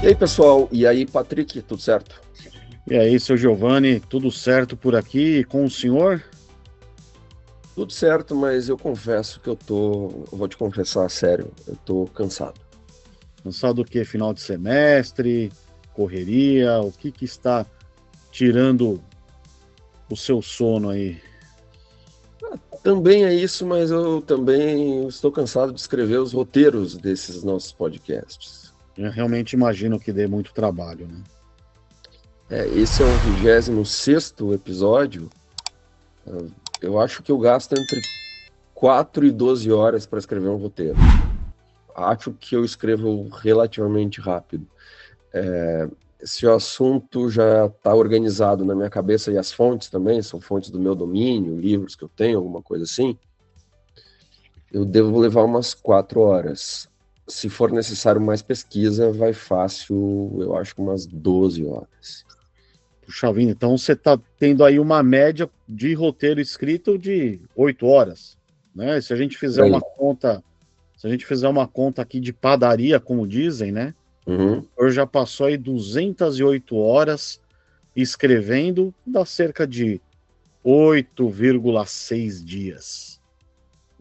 E aí, pessoal? E aí, Patrick, tudo certo? E aí, seu Giovanni, tudo certo por aqui com o senhor? Tudo certo, mas eu confesso que eu vou te confessar sério, eu tô cansado. Cansado do quê? Final de semestre, correria, o que que está tirando o seu sono aí? Também é isso, mas eu também estou cansado de escrever os roteiros desses nossos podcasts. Eu realmente imagino que dê muito trabalho, né? Esse é o 26º episódio. Eu acho que eu gasto entre 4 e 12 horas para escrever um roteiro. Acho que eu escrevo relativamente rápido. Se o assunto já está organizado na minha cabeça e as fontes também, são fontes do meu domínio, livros que eu tenho, alguma coisa assim, eu devo levar umas 4 horas. Se for necessário mais pesquisa, vai fácil, eu acho que umas 12 horas. Puxa vida, então você está tendo aí uma média de roteiro escrito de 8 horas, né? Se a gente Por fizer aí. uma conta, se a gente fizer uma conta aqui de padaria, como dizem, né? Uhum. Eu já passou aí 208 horas escrevendo, dá cerca de 8,6 dias.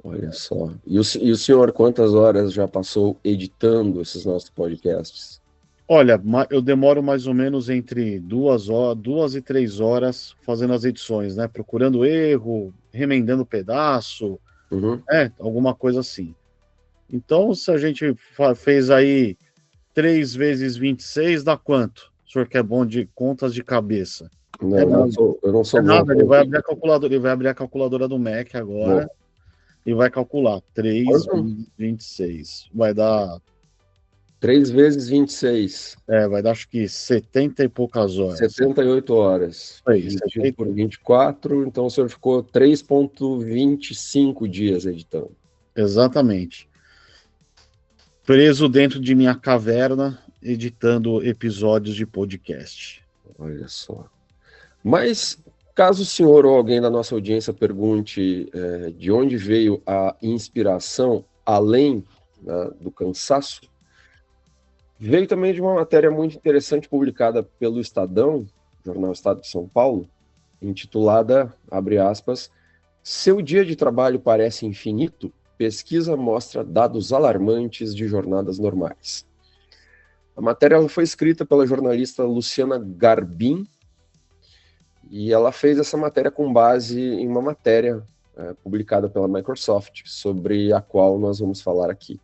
Olha só. E o senhor, quantas horas já passou editando esses nossos podcasts? Olha, eu demoro mais ou menos entre 2 e 3 horas fazendo as edições, né? Procurando erro, remendando pedaço, Uhum. alguma coisa assim. Então, se a gente fez aí 3 vezes 26, dá quanto? O senhor que é bom de contas de cabeça. É Não, nada, eu não sou é bom nada, ele com. vai abrir a calculadora, ele vai abrir a calculadora do Mac Bom, agora e vai calcular 3 quanto? vezes 26. Vai dar 3 vezes 26. Vai dar acho que 70 e poucas horas. 78 horas, Aí, dividido 70, por 24, então o senhor ficou 3,25 dias editando. exatamente. Preso dentro de minha caverna, editando episódios de podcast. Olha só. Mas, caso o senhor ou alguém da nossa audiência pergunte de onde veio a inspiração, além, né, do cansaço, veio também de uma matéria muito interessante publicada pelo Estadão, Jornal Estado de São Paulo, intitulada, abre aspas, Seu dia de trabalho parece infinito? Pesquisa mostra dados alarmantes de jornadas normais. A matéria foi escrita pela jornalista Luciana Garbim e ela fez essa matéria com base em uma matéria publicada pela Microsoft, sobre a qual nós vamos falar aqui.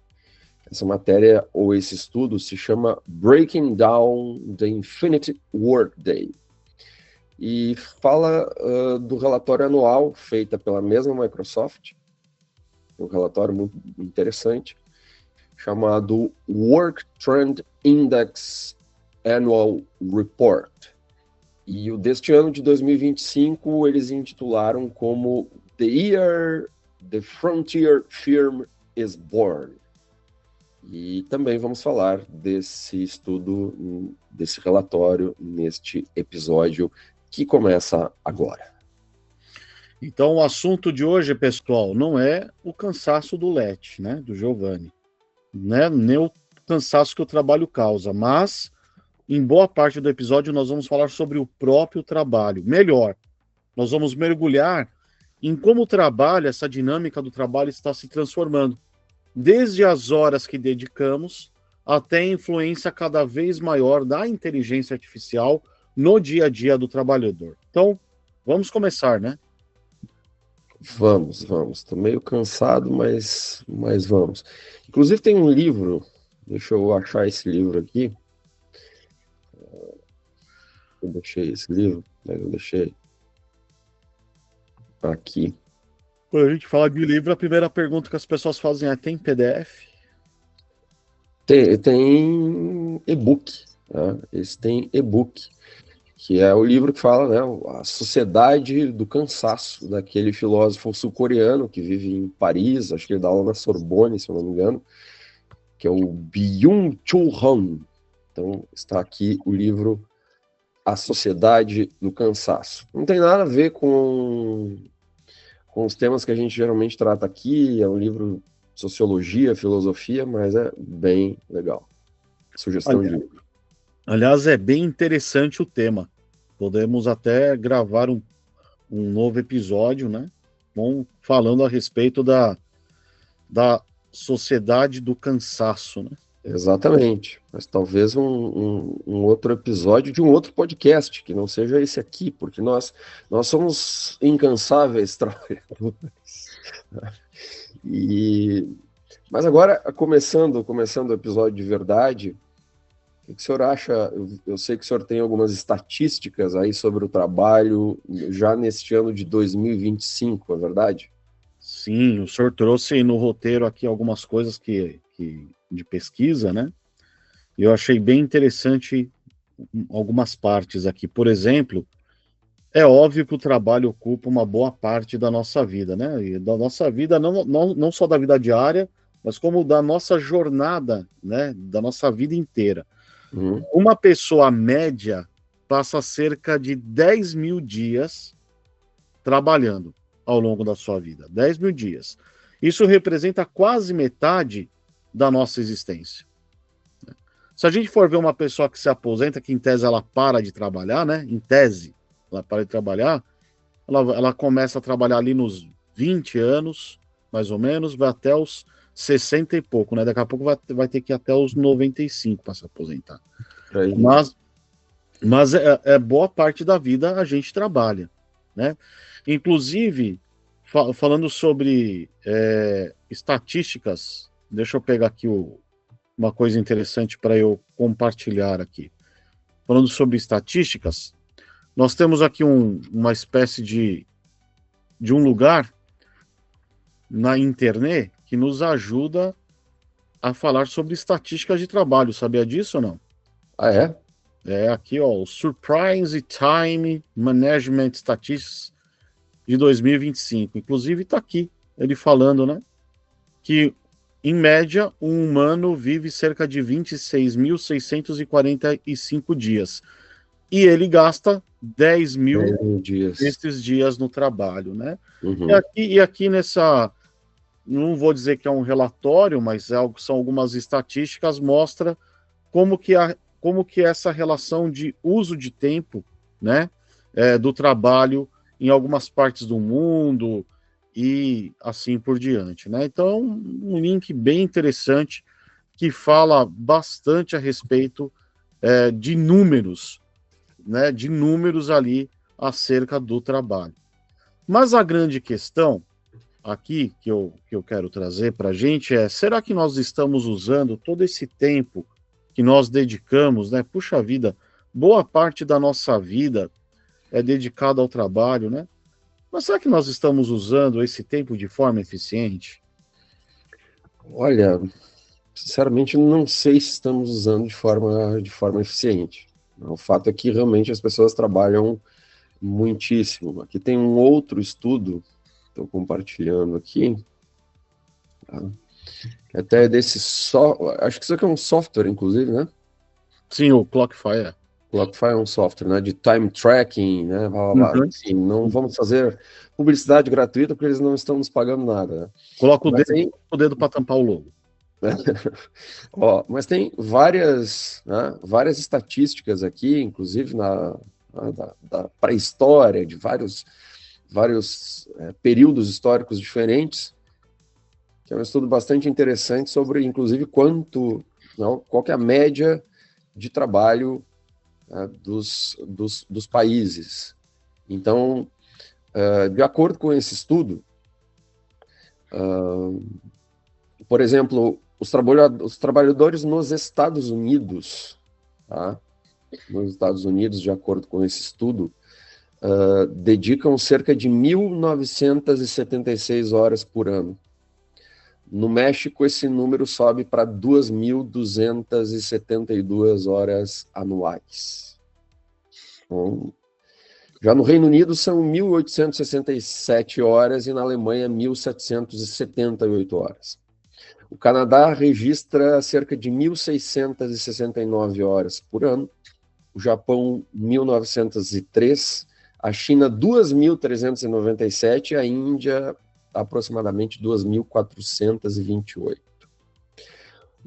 Essa matéria, ou esse estudo, se chama Breaking Down the Infinite Workday. E fala do relatório anual feito pela mesma Microsoft, um relatório muito interessante, chamado Work Trend Index Annual Report. E o deste ano de 2025 eles intitularam como The Year the Frontier Firm is Born. E também vamos falar desse estudo, desse relatório, neste episódio que começa agora. Então, o assunto de hoje, pessoal, não é o cansaço do Lete, né, do Giovanni, né, nem o cansaço que o trabalho causa, mas em boa parte do episódio nós vamos falar sobre o próprio trabalho. Melhor, nós vamos mergulhar em como o trabalho, essa dinâmica do trabalho está se transformando, desde as horas que dedicamos até a influência cada vez maior da inteligência artificial no dia a dia do trabalhador. Então, vamos começar, né? Vamos. Estou meio cansado, mas vamos. Inclusive tem um livro, deixa eu achar esse livro aqui. Eu deixei esse livro, mas eu deixei aqui. Quando a gente fala de livro, a primeira pergunta que as pessoas fazem é: tem PDF? Tem e-book, né? Esse tem e-book, que é o livro que fala, né, a Sociedade do Cansaço, daquele filósofo sul-coreano que vive em Paris, acho que ele dá aula na Sorbonne, se eu não me engano, que é o Byung-Chul Han. Então, está aqui o livro A Sociedade do Cansaço. Não tem nada a ver com os temas que a gente geralmente trata aqui, é um livro de sociologia, filosofia, mas é bem legal. Sugestão de Olha, livro. Aliás, é bem interessante o tema. Podemos até gravar um novo episódio, né? Falando a respeito da sociedade do cansaço, né? Exatamente. Mas talvez um outro episódio de um outro podcast, que não seja esse aqui, porque nós somos incansáveis trabalhadores. E, mas agora, começando o episódio de verdade, o que o senhor acha? Eu sei que o senhor tem algumas estatísticas aí sobre o trabalho já neste ano de 2025, é verdade? Sim, o senhor trouxe no roteiro aqui algumas coisas de pesquisa, né? E eu achei bem interessante algumas partes aqui. Por exemplo, é óbvio que o trabalho ocupa uma boa parte da nossa vida, né? E da nossa vida, não só da vida diária, mas como da nossa jornada, né? Da nossa vida inteira. Uhum. Uma pessoa média passa cerca de 10 mil dias trabalhando ao longo da sua vida. 10 mil dias. Isso representa quase metade da nossa existência. Se a gente for ver uma pessoa que se aposenta, que em tese ela para de trabalhar, né? Em tese, ela para de trabalhar, ela começa a trabalhar ali nos 20 anos, mais ou menos, vai até os 60 e pouco, né? Daqui a pouco vai ter que ir até os 95 para se aposentar. Mas boa parte da vida a gente trabalha, né? Inclusive, falando sobre estatísticas, deixa eu pegar aqui uma coisa interessante para eu compartilhar aqui. Falando sobre estatísticas, nós temos aqui uma espécie de um lugar na internet que nos ajuda a falar sobre estatísticas de trabalho. Sabia disso ou não? Ah, é? É aqui, ó, o Surprise Time Management Statistics de 2025. Inclusive está aqui ele falando, né, que em média um humano vive cerca de 26.645 dias e ele gasta 10 mil dias. desses dias no trabalho, né? Uhum. E aqui nessa, não vou dizer que é um relatório, mas são algumas estatísticas, mostra como que essa relação de uso de tempo, né, do trabalho em algumas partes do mundo e assim por diante, né? Então, um link bem interessante que fala bastante a respeito de números, né? De números ali acerca do trabalho. Mas a grande questão aqui que eu quero trazer para a gente será que nós estamos usando todo esse tempo que nós dedicamos, né? Puxa vida, boa parte da nossa vida é dedicada ao trabalho, né? Mas será que nós estamos usando esse tempo de forma eficiente? Olha, sinceramente, não sei se estamos usando de forma eficiente. O fato é que realmente as pessoas trabalham muitíssimo. Aqui tem um outro estudo, estou compartilhando aqui, tá? Que até é desse acho que isso aqui é um software, inclusive, né? Sim, o Clockify. Clockify é um software, né, de time tracking, né, blá, blá, blá. Assim, não vamos fazer publicidade gratuita porque eles não estão nos pagando nada, né? Coloca o dedo para tampar o logo. Ó, mas tem várias, né, várias estatísticas aqui, inclusive da pré-história, de vários períodos históricos diferentes, que é um estudo bastante interessante sobre, inclusive, qual que é a média de trabalho, né, dos países. Então, de acordo com esse estudo, por exemplo, os trabalhadores nos Estados Unidos, tá? Nos Estados Unidos, de acordo com esse estudo, dedicam cerca de 1.976 horas por ano. No México, esse número sobe para 2.272 horas anuais. Então, já no Reino Unido são 1.867 horas e na Alemanha 1.778 horas. O Canadá registra cerca de 1.669 horas por ano, o Japão 1.903, a China 2.397 e a Índia aproximadamente 2.428.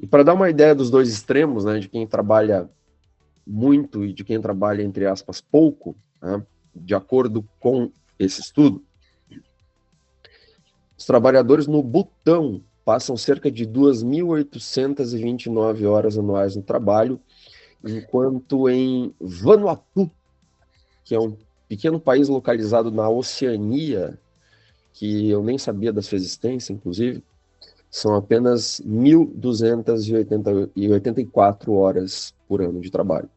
E para dar uma ideia dos dois extremos, né, de quem trabalha muito e de quem trabalha, entre aspas, pouco, né? De acordo com esse estudo, os trabalhadores no Butão passam cerca de 2.829 horas anuais no trabalho, enquanto em Vanuatu, que é um pequeno país localizado na Oceania, que eu nem sabia da sua existência, inclusive, são apenas 1.284 horas por ano de trabalho.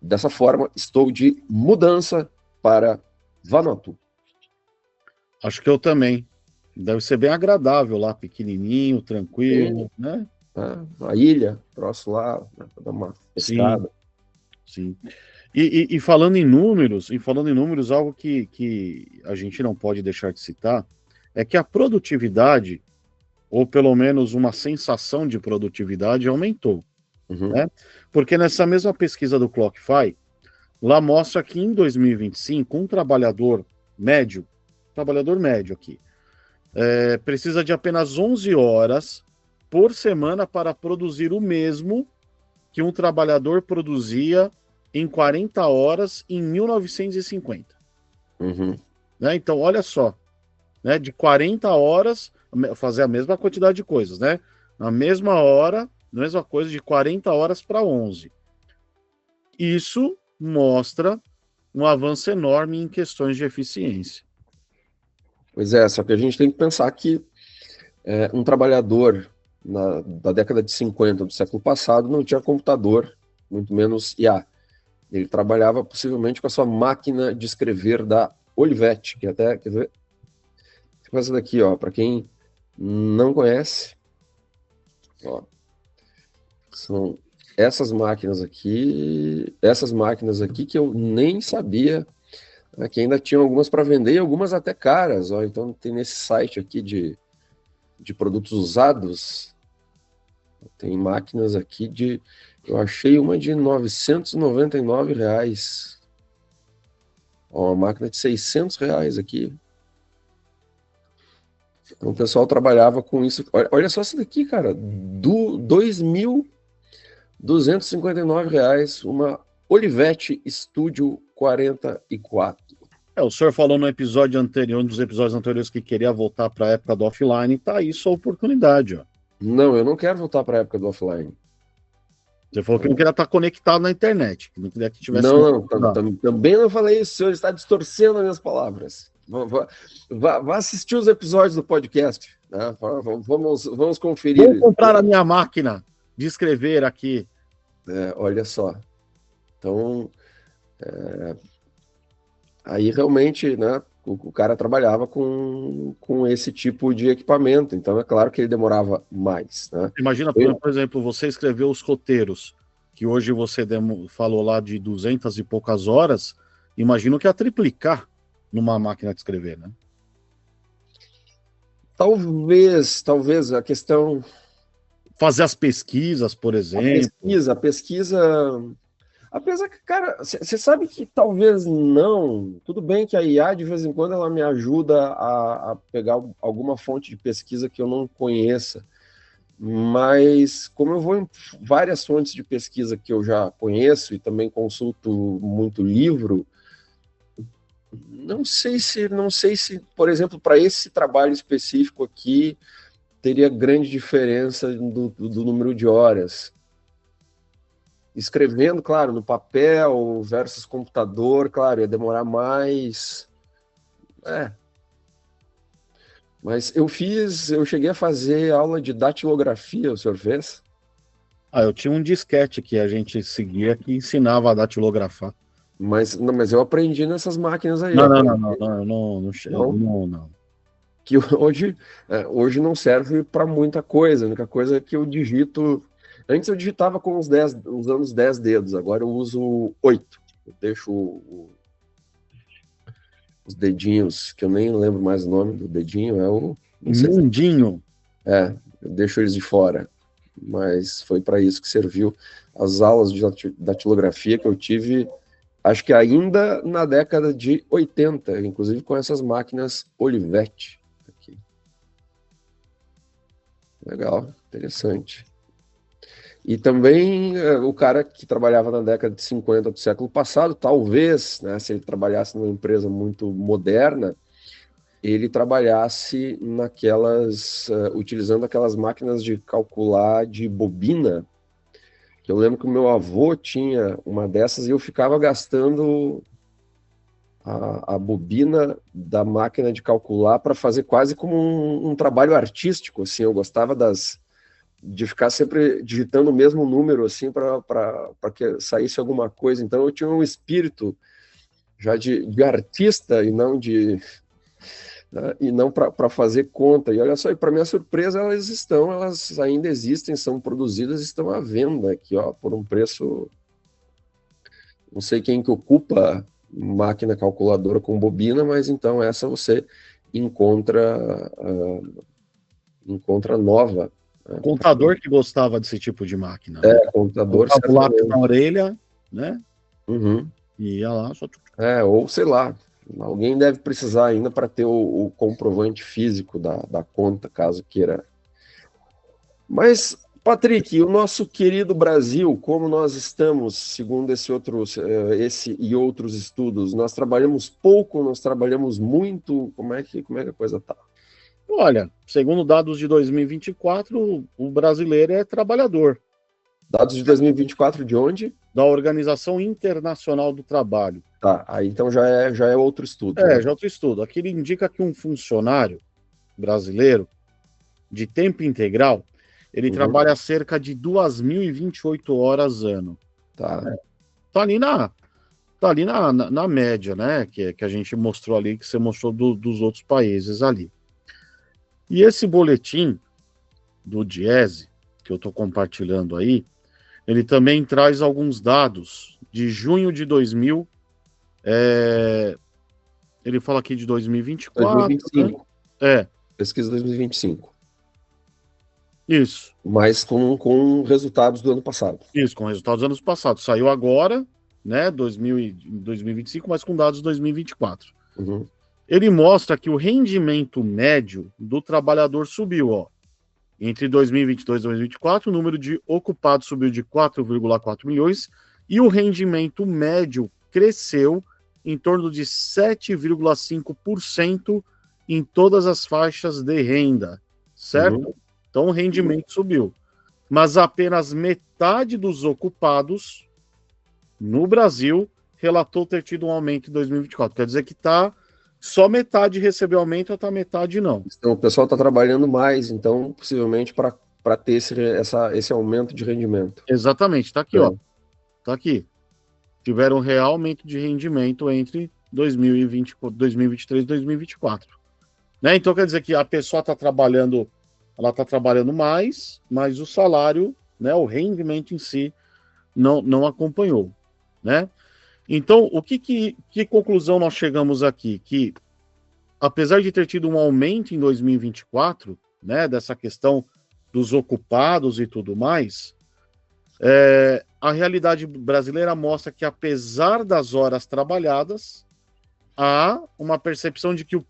Dessa forma, estou de mudança para Vanuatu. Acho que eu também. Deve ser bem agradável lá, pequenininho, tranquilo, né? A ilha, próximo lá, para dar uma pescada. Sim. E falando em números, algo que a gente não pode deixar de citar é que a produtividade, ou pelo menos uma sensação de produtividade, aumentou. Né? Porque nessa mesma pesquisa do Clockify, lá mostra que em 2025, um trabalhador médio aqui, precisa de apenas 11 horas por semana para produzir o mesmo que um trabalhador produzia em 40 horas em 1950. Né? Então, olha só, né? De 40 horas, fazer a mesma quantidade de coisas, né? Na mesma hora, mesma coisa, de 40 horas para 11. Isso mostra um avanço enorme em questões de eficiência. Pois é, só que a gente tem que pensar que um trabalhador da década de 50 do século passado não tinha computador, muito menos IA. Ele trabalhava possivelmente com a sua máquina de escrever da Olivetti, que até, quer ver, essa daqui, ó, para quem não conhece, ó, são essas máquinas aqui que eu nem sabia, né, que ainda tinham algumas para vender e algumas até caras, ó. Então tem nesse site aqui de produtos usados, tem máquinas aqui eu achei uma de R$999, ó, uma máquina de R$600 aqui. Então o pessoal trabalhava com isso. Olha só isso daqui, cara, R$2.259, uma Olivetti Studio 44. O senhor falou no episódio anterior, um dos episódios anteriores, que queria voltar para a época do offline. Tá aí sua oportunidade, ó. Não, eu não quero voltar para a época do offline. Você falou que não queria estar conectado na internet, que não queria que tivesse... Não, também não falei isso, o senhor está distorcendo as minhas palavras. Vá assistir os episódios do podcast, né? Vamos conferir. Vou comprar a minha máquina de escrever aqui. Olha só. Então, aí realmente, né, o cara trabalhava com esse tipo de equipamento, então é claro que ele demorava mais. Né? Imagina, por exemplo, você escreveu os roteiros, que hoje você falou lá de 200 e poucas horas, imagino que ia triplicar numa máquina de escrever, né? Talvez a questão... Fazer as pesquisas, por exemplo. A pesquisa... Apesar que, cara, você sabe que talvez não. Tudo bem que a IA, de vez em quando, ela me ajuda a pegar alguma fonte de pesquisa que eu não conheça. Mas, como eu vou em várias fontes de pesquisa que eu já conheço e também consulto muito livro, não sei se, por exemplo, para esse trabalho específico aqui, teria grande diferença do número de horas. Escrevendo, claro, no papel versus computador, claro, ia demorar mais. Mas eu cheguei a fazer aula de datilografia, o senhor fez? Eu tinha um disquete que a gente seguia que ensinava a datilografar. Mas eu aprendi nessas máquinas aí. Não. Que hoje não serve para muita coisa. A única coisa é que eu digito. Antes eu digitava com usando os 10 dedos, agora eu uso 8. Eu deixo os dedinhos, que eu nem lembro mais o nome do dedinho, é o... Mundinho. Eu deixo eles de fora. Mas foi para isso que serviu as aulas de datilografia que eu tive, acho que ainda na década de 80, inclusive com essas máquinas Olivetti. Aqui. Legal, interessante. E também o cara que trabalhava na década de 50 do século passado, talvez, né, se ele trabalhasse numa empresa muito moderna, ele trabalhasse utilizando aquelas máquinas de calcular de bobina, que eu lembro que o meu avô tinha uma dessas e eu ficava gastando a bobina da máquina de calcular para fazer quase como um trabalho artístico, assim, eu gostava de ficar sempre digitando o mesmo número, assim, para que saísse alguma coisa, então eu tinha um espírito já de artista e não para fazer conta. E olha só, para minha surpresa, elas ainda existem, são produzidas, estão à venda aqui, ó, por um preço. Não sei quem que ocupa máquina calculadora com bobina, mas então essa você encontra nova. Né? Contador que gostava desse tipo de máquina, né? Computador, Colocava o lápis na certamente. orelha, né? Uhum. E ia lá, só. Ou sei lá, alguém deve precisar ainda para ter o comprovante físico da conta, caso queira. Mas, Patrick, o nosso querido Brasil, como nós estamos, segundo esse e outros estudos, nós trabalhamos pouco, nós trabalhamos muito, como é que a coisa tá? Olha, segundo dados de 2024, o brasileiro é trabalhador. Dados de 2024 de onde? Da Organização Internacional do Trabalho. Tá, aí então já é outro estudo, né? Já outro estudo. Aqui ele indica que um funcionário brasileiro de tempo integral, ele Uhum, trabalha cerca de 2.028 horas ano. tá. Tá ali na média, né? Que a gente mostrou ali, que você mostrou dos outros países ali. E esse boletim do Diese, que eu estou compartilhando aí, ele também traz alguns dados de junho de 2000. Ele fala aqui de 2024, né? 2025. Pesquisa 2025. Isso. Mas com resultados do ano passado. Isso, com resultados dos anos passados. Saiu agora, né, 2025, mas com dados de 2024. Uhum. Ele mostra que o rendimento médio do trabalhador subiu, ó. Entre 2022 e 2024, o número de ocupados subiu de 4,4 milhões e o rendimento médio cresceu em torno de 7,5% em todas as faixas de renda, certo? Uhum. Então o rendimento subiu. Mas apenas metade dos ocupados no Brasil relatou ter tido um aumento em 2024. Quer dizer que só metade recebeu aumento, outra metade não. Então, o pessoal está trabalhando mais, então, possivelmente, para ter esse aumento de rendimento. Exatamente, está aqui, ó. Está aqui. Tiveram um real aumento de rendimento entre 2023 e 2024. Né? Então, quer dizer que a pessoa está trabalhando, ela está trabalhando mais, mas o salário, né, o rendimento em si, não acompanhou. Né? Então, que conclusão nós chegamos aqui? Que, apesar de ter tido um aumento em 2024, né, dessa questão dos ocupados e tudo mais, a realidade brasileira mostra que, apesar das horas trabalhadas, há uma percepção de que o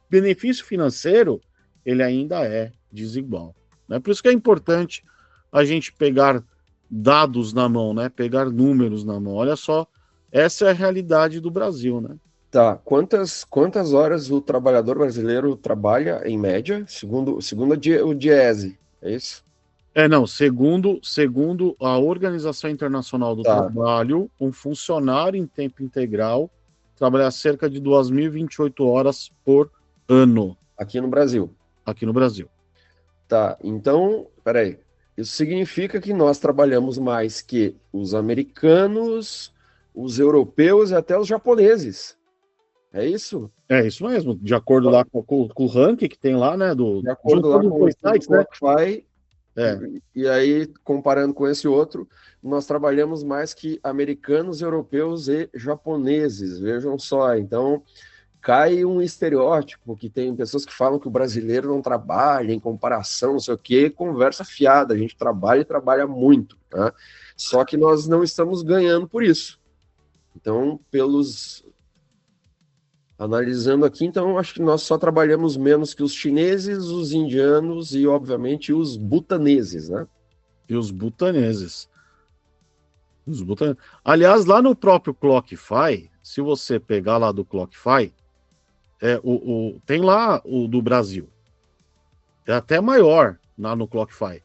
benefício financeiro ele ainda é desigual. Né? Por isso que é importante a gente pegar dados na mão, né? Pegar números na mão. Olha só, essa é a realidade do Brasil, né? Tá. Quantas horas o trabalhador brasileiro trabalha, em média, segundo o Diese? É isso? Não, segundo a Organização Internacional do Tá. Trabalho, um funcionário em tempo integral trabalha cerca de 2.028 horas por ano. Aqui no Brasil. Aqui no Brasil. Tá. Então, peraí. Isso significa que nós trabalhamos mais que os americanos, os europeus e até os japoneses. É isso? É isso mesmo, de acordo lá com o ranking que tem lá, né? De acordo lá com os sites, né? Clockify, É. e aí, comparando com esse outro, nós trabalhamos mais que americanos, europeus e japoneses. Vejam só, então cai um estereótipo que tem pessoas que falam que o brasileiro não trabalha em comparação, não sei o quê, conversa fiada, a gente trabalha e trabalha muito, tá? Só que nós não estamos ganhando por isso. Então, analisando aqui, então, acho que nós só trabalhamos menos que os chineses, os indianos e, obviamente, os butaneses, né? E os butaneses. Aliás, lá no próprio Clockify, se você pegar lá do Clockify, tem lá o do Brasil. É até maior lá no Clockify.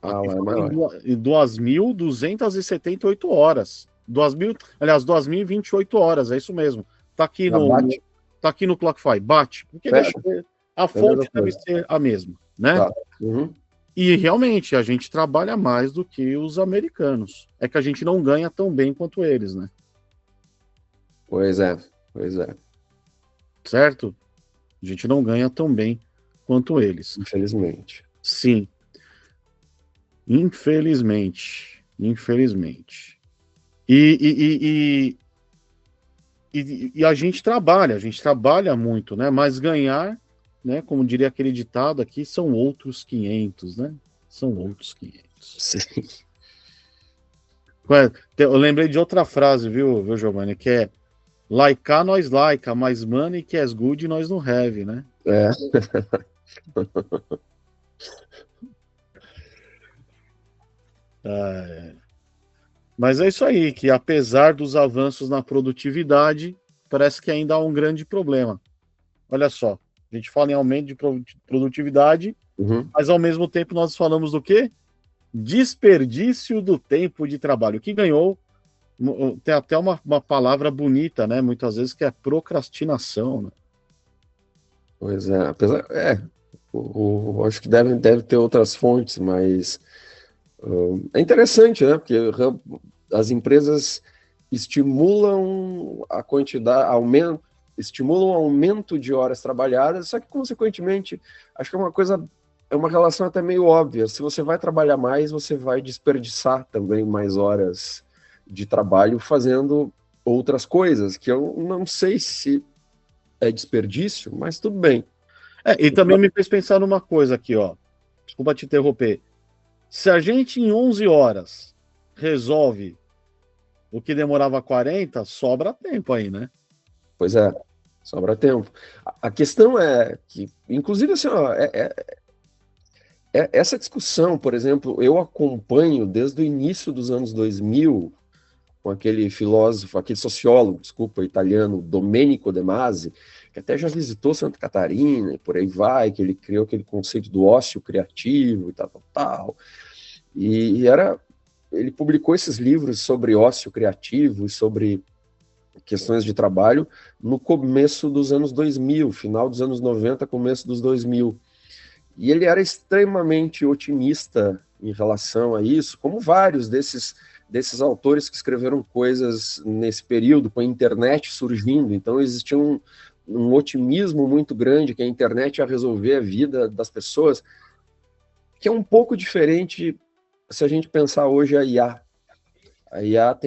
Ah, Aqui lá é foram maior. em 2.278 horas. 2.028 horas, é isso mesmo. Tá aqui Abate, tá aqui no Clockify, bate. Porque é, a é a mesma fonte deve coisa. ser a mesma, né? Tá. Uhum. E realmente a gente trabalha mais do que os americanos. É que a gente não ganha tão bem quanto eles, né? Pois é, pois é. Certo? A gente não ganha tão bem quanto eles. Infelizmente. Sim, infelizmente. Infelizmente. E a gente trabalha muito, né? Mas ganhar, né? Como diria aquele ditado aqui, são outros 500, né? São outros 500. Sim. Eu lembrei de outra frase, viu, Giovanni? Que é laica nós laica, mas money que as good nós não have, né? É. Mas é isso aí, que apesar dos avanços na produtividade, parece que ainda há um grande problema. Olha só, a gente fala em aumento de produtividade, Uhum. mas ao mesmo tempo nós falamos do quê? Desperdício do tempo de trabalho, que ganhou, tem até uma palavra bonita, né? Muitas vezes que é procrastinação, né? Pois é, apesar, acho que deve ter outras fontes, mas é interessante, né? Porque as empresas estimulam a quantidade, estimulam o aumento de horas trabalhadas, só que, consequentemente, acho que é uma relação até meio óbvia. Se você vai trabalhar mais, você vai desperdiçar também mais horas de trabalho fazendo outras coisas, que eu não sei se é desperdício, mas tudo bem. E também me fez pensar numa coisa aqui, ó. Desculpa te interromper. Se a gente em 11 horas resolve o que demorava 40, sobra tempo aí, né? Pois é, sobra tempo. A questão é que, inclusive, assim, ó, essa discussão, por exemplo, eu acompanho desde o início dos anos 2000 com aquele filósofo, aquele sociólogo, desculpa, italiano, Domenico De Masi, que até já visitou Santa Catarina e por aí vai, que ele criou aquele conceito do ócio criativo e tal, tal, tal. Ele publicou esses livros sobre ócio criativo e sobre questões de trabalho no começo dos anos 2000, final dos anos 90, começo dos 2000. E ele era extremamente otimista em relação a isso, como vários desses autores que escreveram coisas nesse período, com a internet surgindo. Então existia um otimismo muito grande que a internet ia resolver a vida das pessoas, que é um pouco diferente se a gente pensar hoje a IA. A IA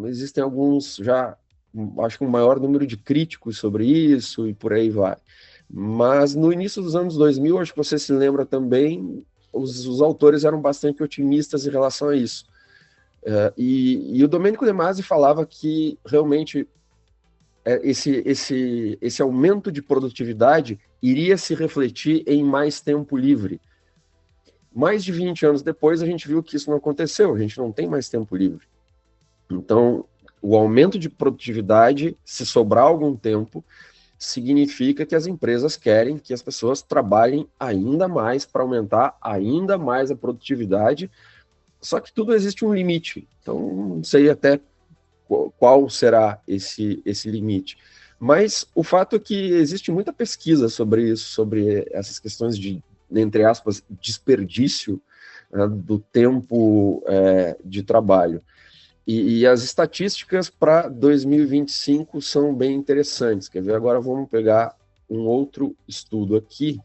existem alguns já, acho que um maior número de críticos sobre isso e por aí vai. Mas no início dos anos 2000, acho que você se lembra também, os autores eram bastante otimistas em relação a isso. E o Domenico De Masi falava que realmente esse aumento de produtividade iria se refletir em mais tempo livre. Mais de 20 anos depois, a gente viu que isso não aconteceu, a gente não tem mais tempo livre. Então, o aumento de produtividade, se sobrar algum tempo, significa que as empresas querem que as pessoas trabalhem ainda mais para aumentar ainda mais a produtividade, só que tudo existe um limite. Então, não sei até qual será esse limite. Mas o fato é que existe muita pesquisa sobre isso, sobre essas questões de, entre aspas, desperdício, né, do tempo de trabalho. E as estatísticas para 2025 são bem interessantes. Quer ver? Agora vamos pegar um outro estudo aqui,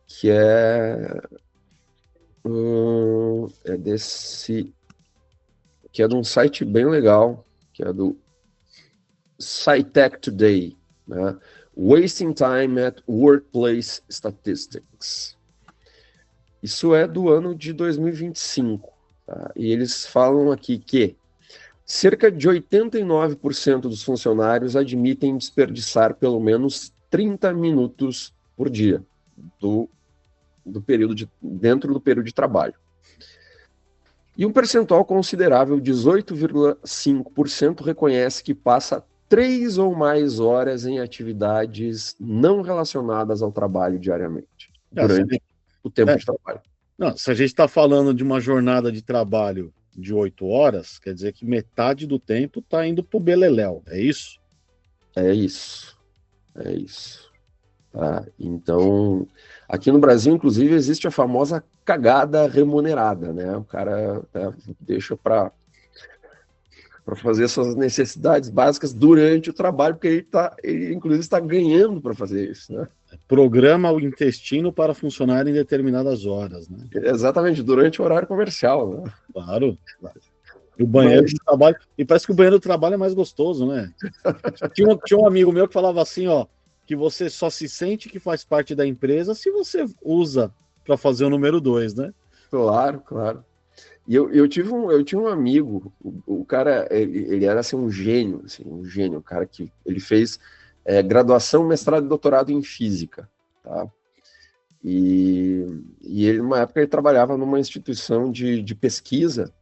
que que é de um site bem legal, que é do SciTech Today, né? Wasting Time at Workplace Statistics. Isso é do ano de 2025. Tá? E eles falam aqui que cerca de 89% dos funcionários admitem desperdiçar pelo menos 30 minutos por dia dentro do período de trabalho. E um percentual considerável, 18,5%, reconhece que passa 3 ou mais horas em atividades não relacionadas ao trabalho diariamente, durante o tempo de trabalho. Não, se a gente está falando de uma jornada de trabalho de 8 horas, quer dizer que metade do tempo está indo para o beleléu, é isso? É isso. É isso. Tá? Então, aqui no Brasil, inclusive, existe a famosa cagada remunerada, né? O cara deixa para fazer suas necessidades básicas durante o trabalho, porque ele inclusive está ganhando para fazer isso, né? Programa o intestino para funcionar em determinadas horas, né? Exatamente, durante o horário comercial, né? Claro. E o banheiro do trabalho, e parece que o banheiro do trabalho é mais gostoso, né? Tinha um amigo meu que falava assim, ó, que você só se sente que faz parte da empresa se você usa para fazer o número 2, né? Claro, claro. E eu tinha um amigo, o cara, ele era assim, um gênio, o cara que ele fez graduação, mestrado e doutorado em física, tá? E ele, numa época, ele trabalhava numa instituição de pesquisa,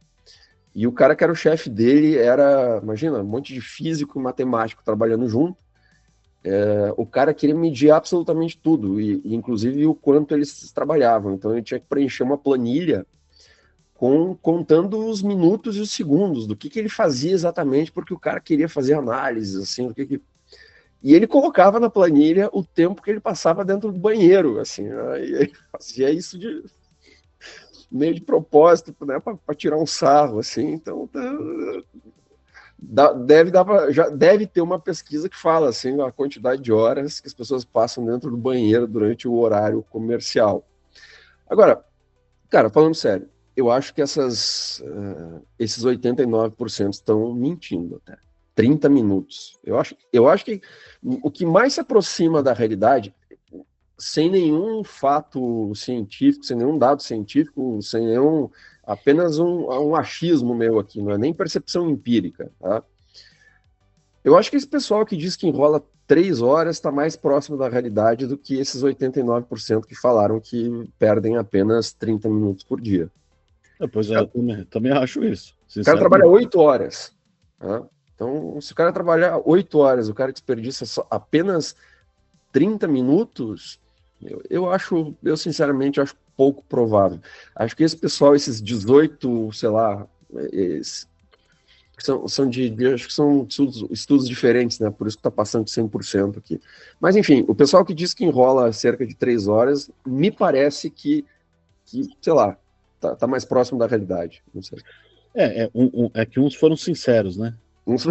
e o cara que era o chefe dele era, imagina, um monte de físico e matemático trabalhando junto. O cara queria medir absolutamente tudo, e inclusive o quanto eles trabalhavam. Então ele tinha que preencher uma planilha contando os minutos e os segundos do que ele fazia exatamente, porque o cara queria fazer análises, assim, e ele colocava na planilha o tempo que ele passava dentro do banheiro, assim, né? E ele fazia isso meio de propósito, né, para tirar um sarro, assim. Então já deve ter uma pesquisa que fala assim a quantidade de horas que as pessoas passam dentro do banheiro durante o horário comercial. Agora, cara, falando sério, eu acho que esses 89% estão mentindo até. 30 minutos. Eu acho que o que mais se aproxima da realidade, sem nenhum fato científico, sem nenhum dado científico, sem nenhum... apenas um achismo meu aqui, não é nem percepção empírica, tá? Eu acho que esse pessoal que diz que enrola 3 horas está mais próximo da realidade do que esses 89% que falaram que perdem apenas 30 minutos por dia. Pois é, eu também acho isso. O cara trabalha 8 horas. Tá? Então, se o cara trabalhar 8 horas, o cara desperdiça apenas 30 minutos, eu sinceramente acho pouco provável. Acho que esse pessoal, esses 18, sei lá, acho que são estudos diferentes, né? Por isso que está passando de 100% aqui. Mas, enfim, o pessoal que diz que enrola cerca de 3 horas, me parece que sei lá, tá mais próximo da realidade. Não sei. É que uns foram sinceros, né? Uns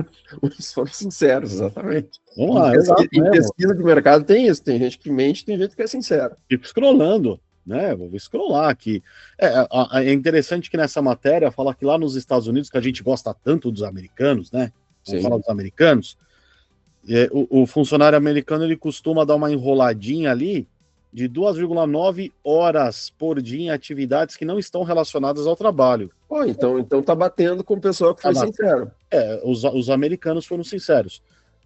foram sinceros, exatamente. Vamos lá, em pesquisa de mercado tem isso, tem gente que mente, tem gente que é sincero. Fico scrollando, né? Vou scrollar aqui. É interessante que nessa matéria fala que lá nos Estados Unidos, que a gente gosta tanto dos americanos, né? Vamos falar dos americanos. O funcionário americano ele costuma dar uma enroladinha ali de 2,9 horas por dia em atividades que não estão relacionadas ao trabalho. Oh, então tá batendo com o pessoal que foi sincero. Os americanos foram sinceros.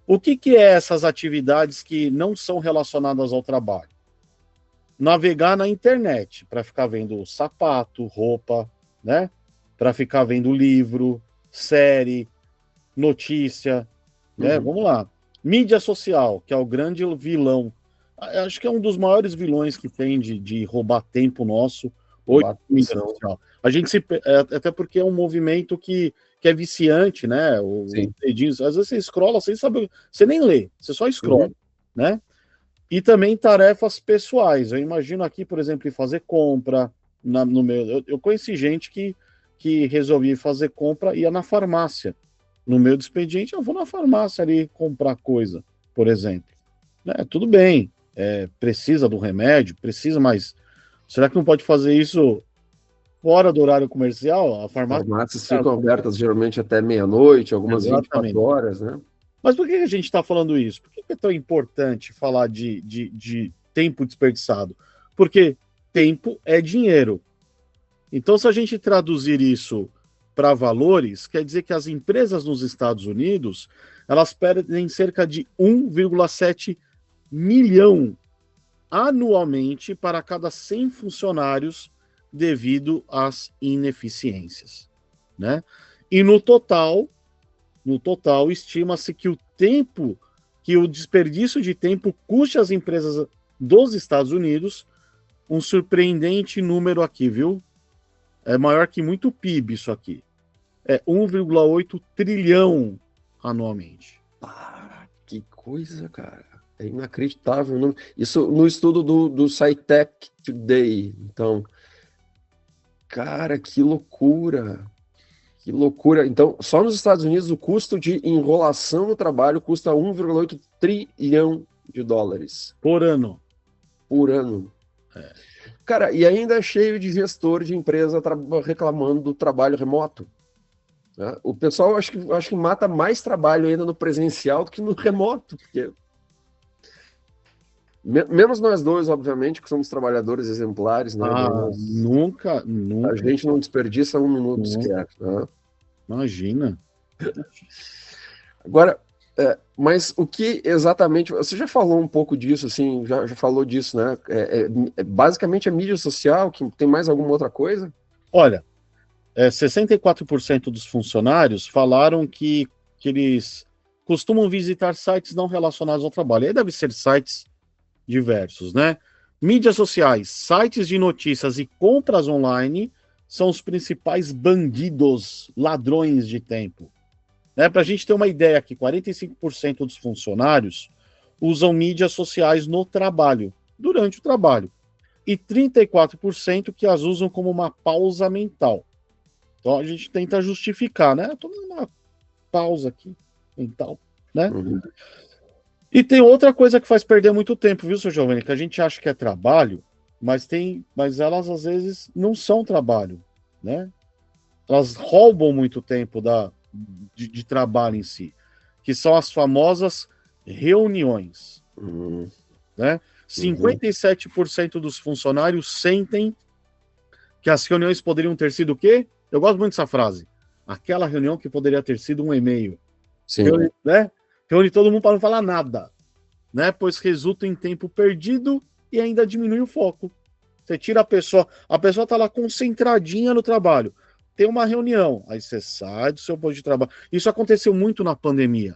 O que é essas atividades que não são relacionadas ao trabalho? Navegar na internet, para ficar vendo sapato, roupa, né? Para ficar vendo livro, série, notícia, né? Vamos lá. Mídia social, que é o grande vilão. Acho que é um dos maiores vilões que tem de roubar tempo nosso. Mídia social. A gente até porque é um movimento que é viciante, né? Às vezes você scrolla sem saber, você nem lê, você só scrolla, né? E também tarefas pessoais. Eu imagino aqui, por exemplo, fazer compra no meu. Eu conheci gente que resolvia fazer compra, ia na farmácia. No meio do expediente, eu vou na farmácia ali comprar coisa, por exemplo. Tudo bem, precisa do remédio, precisa, mas será que não pode fazer isso fora do horário comercial? As farmácias ficam abertas geralmente até meia-noite, algumas 24 horas, né? Mas por que a gente está falando isso? Por que é tão importante falar de tempo desperdiçado? Porque tempo é dinheiro. Então, se a gente traduzir isso para valores, quer dizer que as empresas nos Estados Unidos, elas perdem cerca de 1,7 milhão anualmente para cada 100 funcionários devido às ineficiências, né? E no total, estima-se que o desperdício de tempo custe às empresas dos Estados Unidos um surpreendente número aqui, viu? É maior que muito PIB isso aqui. É 1,8 trilhão anualmente. Ah, que coisa, cara. É inacreditável. Isso no estudo do SciTech Today. Então, cara, que loucura. Que loucura. Então, só nos Estados Unidos o custo de enrolação no trabalho custa 1,8 trilhão de dólares. Por ano. Por ano. É. Cara, e ainda é cheio de gestor de empresa reclamando do trabalho remoto. Né? O pessoal acho que mata mais trabalho ainda no presencial do que no remoto, porque menos nós dois, obviamente, que somos trabalhadores exemplares, né? Nunca. A gente não desperdiça um minuto sequer. Né? Imagina. Agora, mas o que exatamente... Você já falou um pouco disso, assim, já falou disso, né? Basicamente a mídia social, que tem mais alguma outra coisa? Olha, 64% dos funcionários falaram que eles costumam visitar sites não relacionados ao trabalho. Aí deve ser sites diversos, né? Mídias sociais, sites de notícias e compras online são os principais bandidos, ladrões de tempo. Né? Para a gente ter uma ideia aqui, 45% dos funcionários usam mídias sociais no trabalho, durante o trabalho, e 34% que as usam como uma pausa mental. Então a gente tenta justificar, né? Estou dando uma pausa aqui, mental, né? Uhum. E tem outra coisa que faz perder muito tempo, viu, seu Giovanni? Que a gente acha que é trabalho, mas elas às vezes não são trabalho, né? Elas roubam muito tempo de trabalho em si, que são as famosas reuniões, né? 57% dos funcionários sentem que as reuniões poderiam ter sido o quê? Eu gosto muito dessa frase. Aquela reunião que poderia ter sido um e-mail. Sim. Reúne todo mundo para não falar nada, né? Pois resulta em tempo perdido e ainda diminui o foco. Você tira a pessoa está lá concentradinha no trabalho. Tem uma reunião, aí você sai do seu posto de trabalho. Isso aconteceu muito na pandemia.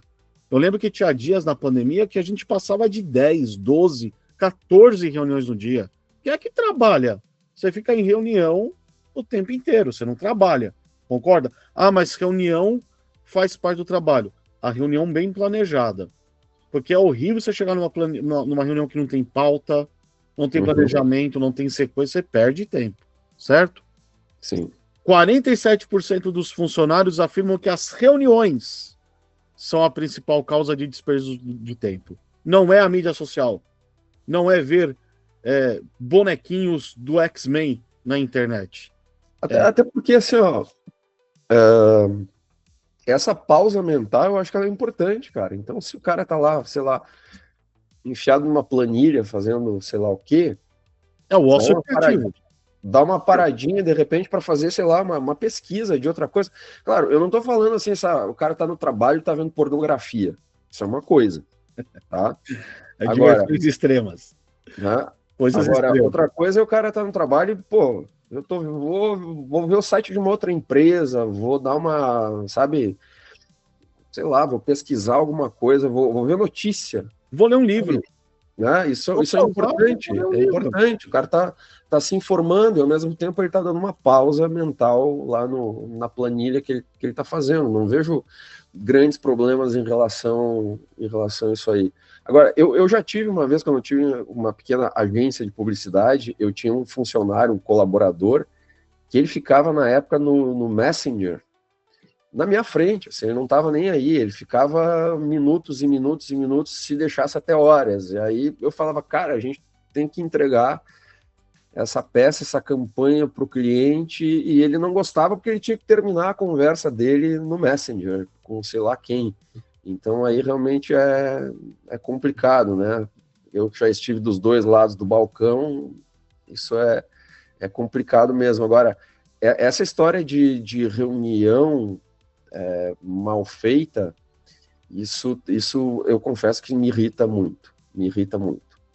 Eu lembro que tinha dias na pandemia que a gente passava de 10, 12, 14 reuniões no dia. Quem é que trabalha? Você fica em reunião o tempo inteiro, você não trabalha. Concorda? Mas reunião faz parte do trabalho. A reunião bem planejada. Porque é horrível você chegar numa reunião que não tem pauta, não tem planejamento, não tem sequência, você perde tempo. Certo? Sim. 47% dos funcionários afirmam que as reuniões são a principal causa de desperdício de tempo. Não é a mídia social. Não é ver bonequinhos do X-Men na internet. Até porque, assim, ó, essa pausa mental, eu acho que ela é importante, cara. Então, se o cara tá lá, sei lá, enfiado numa planilha, fazendo sei lá o quê... É o ócio criativo. Dá uma paradinha, de repente, para fazer, sei lá, uma pesquisa de outra coisa. Claro, eu não tô falando assim, o cara tá no trabalho e tá vendo pornografia. Isso é uma coisa, tá? Agora, diversões extremas. Né? Agora, outra coisa é o cara tá no trabalho e, pô, vou ver o site de uma outra empresa, vou dar uma, sabe, sei lá, vou pesquisar alguma coisa, vou ver notícia. Vou ler um livro. Né? Isso é importante, importante. O cara tá se informando e ao mesmo tempo ele tá dando uma pausa mental lá na planilha que ele tá fazendo. Não vejo grandes problemas em relação a isso aí. Agora, eu já tive uma vez, quando eu tive uma pequena agência de publicidade, eu tinha um funcionário, um colaborador, que ele ficava na época no Messenger, na minha frente, assim, ele não estava nem aí, ele ficava minutos e minutos e minutos, se deixasse até horas. E aí eu falava, cara, a gente tem que entregar essa peça, essa campanha para o cliente, e ele não gostava porque ele tinha que terminar a conversa dele no Messenger, com sei lá quem. Então aí realmente é complicado, né? Eu já estive dos dois lados do balcão, isso é complicado mesmo. Agora, essa história de reunião mal feita, isso eu confesso que me irrita muito.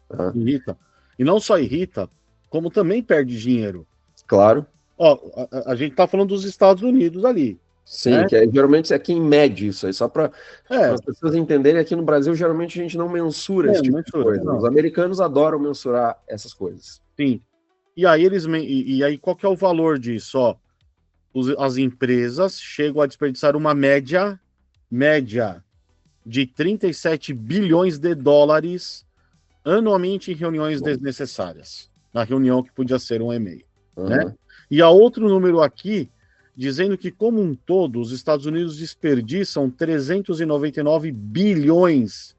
Tá? Irrita. E não só irrita, como também perde dinheiro. Claro. Ó, a gente está falando dos Estados Unidos ali. Sim, Né? geralmente é quem mede isso aí, só para É, as pessoas entenderem, aqui no Brasil geralmente a gente não mensura esse tipo de coisa. Os não. americanos adoram mensurar essas coisas. Sim. E aí e aí qual que é o valor disso? Ó, as empresas chegam a desperdiçar uma média de 37 bilhões de dólares anualmente em reuniões desnecessárias. Na reunião que podia ser um e-mail. Né? Uhum. E há outro número aqui dizendo que, como um todo, os Estados Unidos desperdiçam 399 bilhões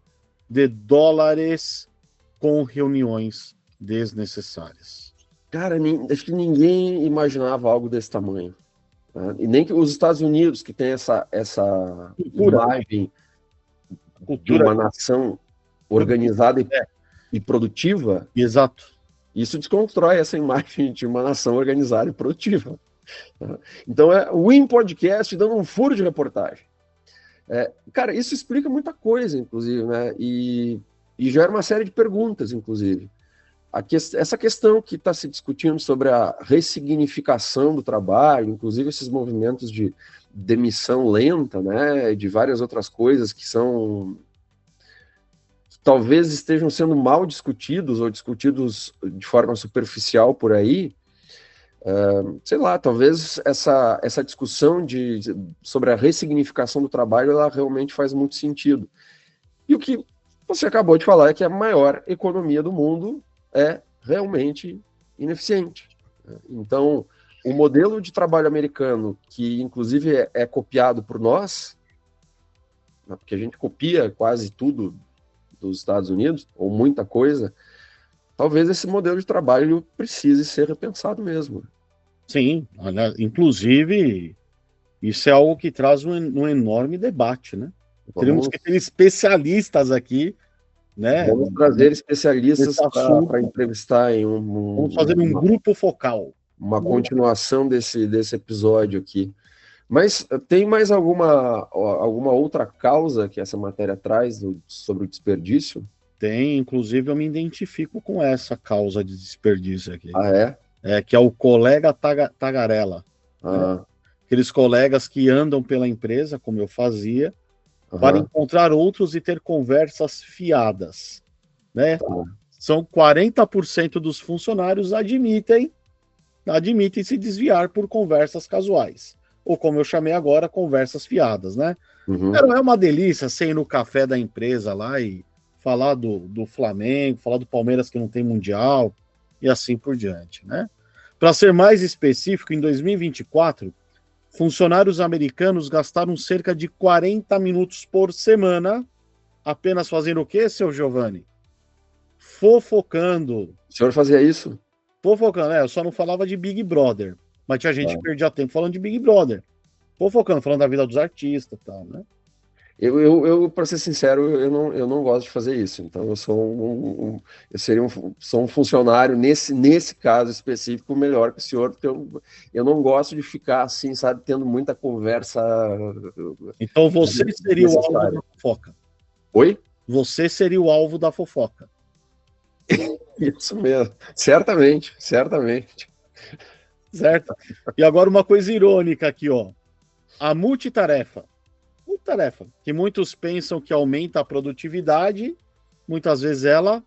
de dólares com reuniões desnecessárias. Cara, acho que ninguém imaginava algo desse tamanho. Né? E nem que os Estados Unidos, que tem essa imagem de Cultura. uma nação organizada É. e produtiva, Exato. isso desconstrói essa imagem de uma nação organizada e produtiva. Então é o Win Podcast dando um furo de reportagem. Cara, isso explica muita coisa, inclusive, né? E gera uma série de perguntas, inclusive. Essa questão que está se discutindo sobre a ressignificação do trabalho, inclusive esses movimentos de demissão lenta, né? De várias outras coisas que talvez estejam sendo mal discutidos ou discutidos de forma superficial por aí. Sei lá, talvez essa discussão sobre a ressignificação do trabalho, ela realmente faz muito sentido. E o que você acabou de falar é que a maior economia do mundo é realmente ineficiente. Então, o modelo de trabalho americano, que inclusive é copiado por nós, né, porque a gente copia quase tudo dos Estados Unidos, ou muita coisa, talvez esse modelo de trabalho precise ser repensado mesmo. Sim, inclusive, isso é algo que traz um enorme debate, né? Teremos que ter especialistas aqui, né? Vamos trazer especialistas para entrevistar em vamos fazer um grupo focal. Uma continuação desse episódio aqui. Mas tem mais alguma outra causa que essa matéria traz sobre o desperdício? Tem, inclusive eu me identifico com essa causa de desperdício aqui. Ah, é? Que é o colega tagarela. Ah. Né? Aqueles colegas que andam pela empresa, como eu fazia, para encontrar outros e ter conversas fiadas. Né? São 40% dos funcionários admitem se desviar por conversas casuais. Ou como eu chamei agora, conversas fiadas, né? É uma delícia ser ir no café da empresa lá e falar do Flamengo, falar do Palmeiras que não tem Mundial, e assim por diante, né? Para ser mais específico, em 2024, funcionários americanos gastaram cerca de 40 minutos por semana apenas fazendo o quê, seu Giovanni? Fofocando. O senhor fazia isso? Fofocando, eu só não falava de Big Brother, mas tinha gente que perdia tempo falando de Big Brother. Fofocando, falando da vida dos artistas e tal, né? Eu para ser sincero, eu não gosto de fazer isso. Então, eu sou sou um funcionário, nesse caso específico, melhor que o senhor, porque eu não gosto de ficar assim, sabe, tendo muita conversa. Então, você seria o alvo da fofoca. Oi? Você seria o alvo da fofoca. Isso mesmo. Certamente. Certo? E agora uma coisa irônica aqui, ó. A multitarefa, que muitos pensam que aumenta a produtividade, muitas vezes ela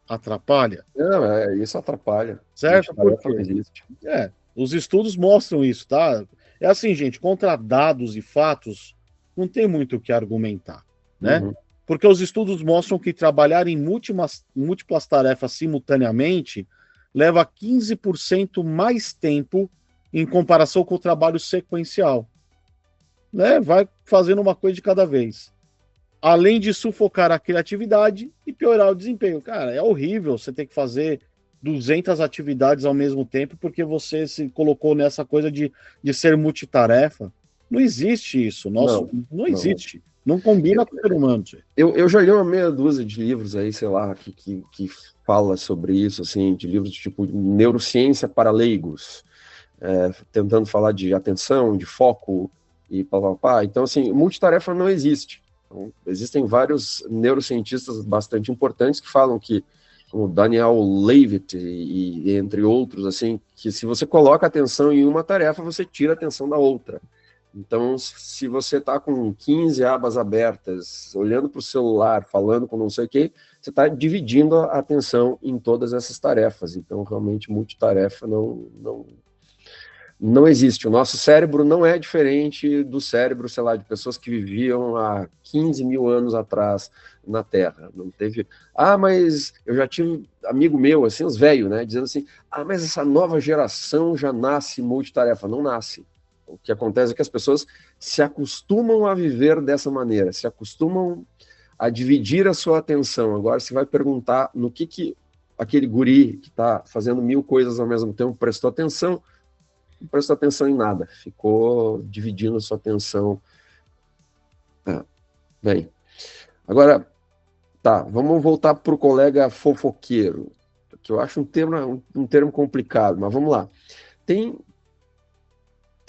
atrapalha. Não, isso atrapalha. Certo? Porque os estudos mostram isso, tá? É assim, gente, contra dados e fatos, não tem muito o que argumentar, né? Porque os estudos mostram que trabalhar em múltiplas tarefas simultaneamente leva 15% mais tempo em comparação com o trabalho sequencial. Né? Vai fazendo uma coisa de cada vez. Além de sufocar a criatividade e piorar o desempenho. Cara, é horrível você ter que fazer 200 atividades ao mesmo tempo porque você se colocou nessa coisa de ser multitarefa. Não existe isso. Não existe. Não combina com o ser humano. Eu já li uma meia dúzia de livros aí, sei lá, que fala sobre isso, assim, de livros de tipo neurociência para leigos, tentando falar de atenção, de foco e pá. Então, assim, multitarefa não existe. Então, existem vários neurocientistas bastante importantes que falam que o Daniel Levitt e entre outros, assim, que se você coloca atenção em uma tarefa, você tira a atenção da outra. Então, se você está com 15 abas abertas, olhando para o celular, falando com não sei o quê, você está dividindo a atenção em todas essas tarefas. Então, realmente, multitarefa não existe. O nosso cérebro não é diferente do cérebro, sei lá, de pessoas que viviam há 15 mil anos atrás na Terra. Não teve... mas eu já tive amigo meu, assim, os velhos, né, dizendo assim, mas essa nova geração já nasce multitarefa. Não nasce. O que acontece é que as pessoas se acostumam a viver dessa maneira, se acostumam a dividir a sua atenção. Agora você vai perguntar no que aquele guri que está fazendo 1000 coisas ao mesmo tempo prestou atenção. Não prestou atenção em nada, ficou dividindo a sua atenção. Bem, agora, tá, vamos voltar para o colega fofoqueiro, que eu acho um termo complicado, mas vamos lá. Tem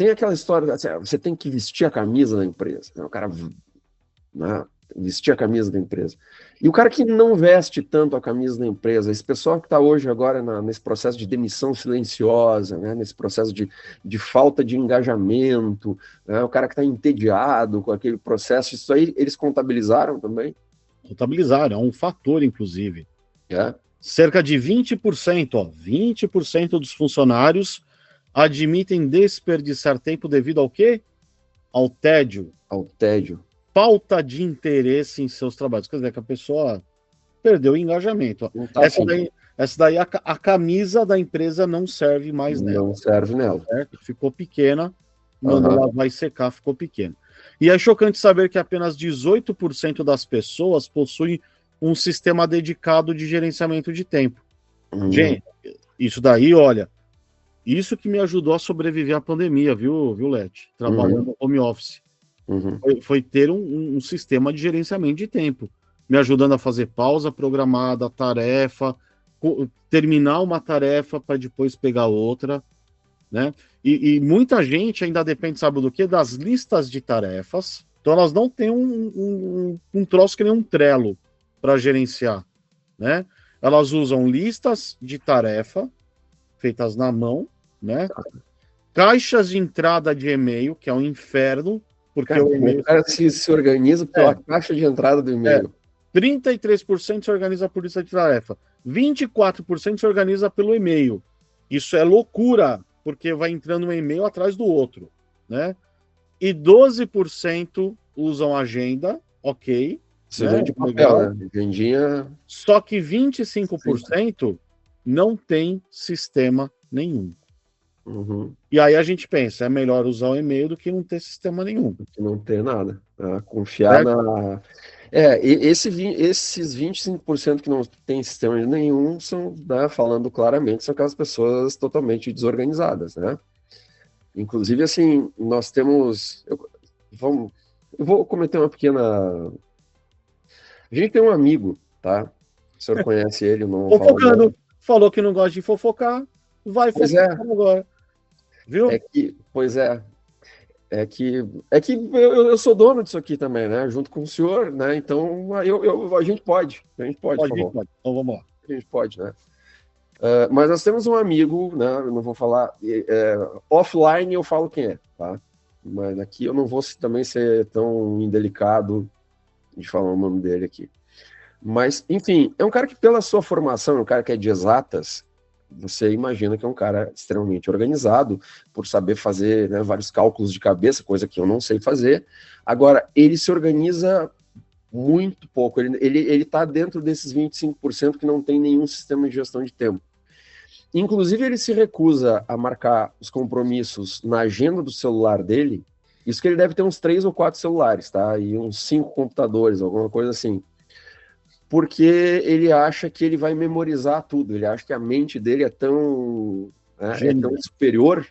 aquela história, assim, você tem que vestir a camisa da empresa, né? O cara, né, vestir a camisa da empresa. E o cara que não veste tanto a camisa da empresa, esse pessoal que está hoje agora nesse processo de demissão silenciosa, né, nesse processo de falta de engajamento, né, o cara que está entediado com aquele processo, isso aí eles contabilizaram também? Contabilizaram, é um fator, inclusive. Cerca de 20%, 20% dos funcionários admitem desperdiçar tempo devido ao quê? Ao tédio. Ao tédio. Falta de interesse em seus trabalhos. Quer dizer, que a pessoa perdeu o engajamento. Tá essa daí a camisa da empresa não serve mais nela. Não serve nela. Certo? Ficou pequena, quando ela vai secar, ficou pequena. E é chocante saber que apenas 18% das pessoas possuem um sistema dedicado de gerenciamento de tempo. Gente, isso daí, olha, isso que me ajudou a sobreviver à pandemia, viu Leti? Trabalhando no home office. Foi ter um sistema de gerenciamento de tempo, me ajudando a fazer pausa programada, tarefa, terminar uma tarefa para depois pegar outra, né? E muita gente ainda depende, sabe do quê? Das listas de tarefas. Então elas não têm um troço que nem um Trello para gerenciar, né? Elas usam listas de tarefa feitas na mão, né? Caixas de entrada de e-mail, que é um inferno, porque o e-mail... cara se organiza pela caixa de entrada do e-mail. 33% se organiza por lista de tarefa, 24% se organiza pelo e-mail. Isso é loucura, porque vai entrando um e-mail atrás do outro, né? E 12% usam agenda, ok. Você vende papel, né? Vendinha... Só que 25% não tem sistema nenhum. E aí a gente pensa, é melhor usar o e-mail do que não ter sistema nenhum. Do que não ter nada. Confiar na... esses 25% que não tem sistema nenhum são, né, falando claramente, são aquelas pessoas totalmente desorganizadas, né? Inclusive, assim, nós temos... Eu vou cometer uma pequena... A gente tem um amigo, tá? O senhor conhece ele, não fofocando. Falou que não gosta de fofocar, vai fofocar agora. Viu? É que eu sou dono disso aqui também, né? Junto com o senhor, né? Então a gente pode. Pode. Então vamos lá. A gente pode, né? Mas nós temos um amigo, né? Eu não vou falar. Offline eu falo quem é, tá? Mas aqui eu não vou também ser tão indelicado de falar o nome dele aqui. Mas, enfim, é um cara que, pela sua formação, é um cara que é de exatas, você imagina que é um cara extremamente organizado, por saber fazer, né, vários cálculos de cabeça, coisa que eu não sei fazer. Agora, ele se organiza muito pouco, ele está dentro desses 25% que não tem nenhum sistema de gestão de tempo. Inclusive, ele se recusa a marcar os compromissos na agenda do celular dele, isso que ele deve ter uns 3 ou 4 celulares, tá? E uns 5 computadores, alguma coisa assim. Porque ele acha que ele vai memorizar tudo, ele acha que a mente dele é tão superior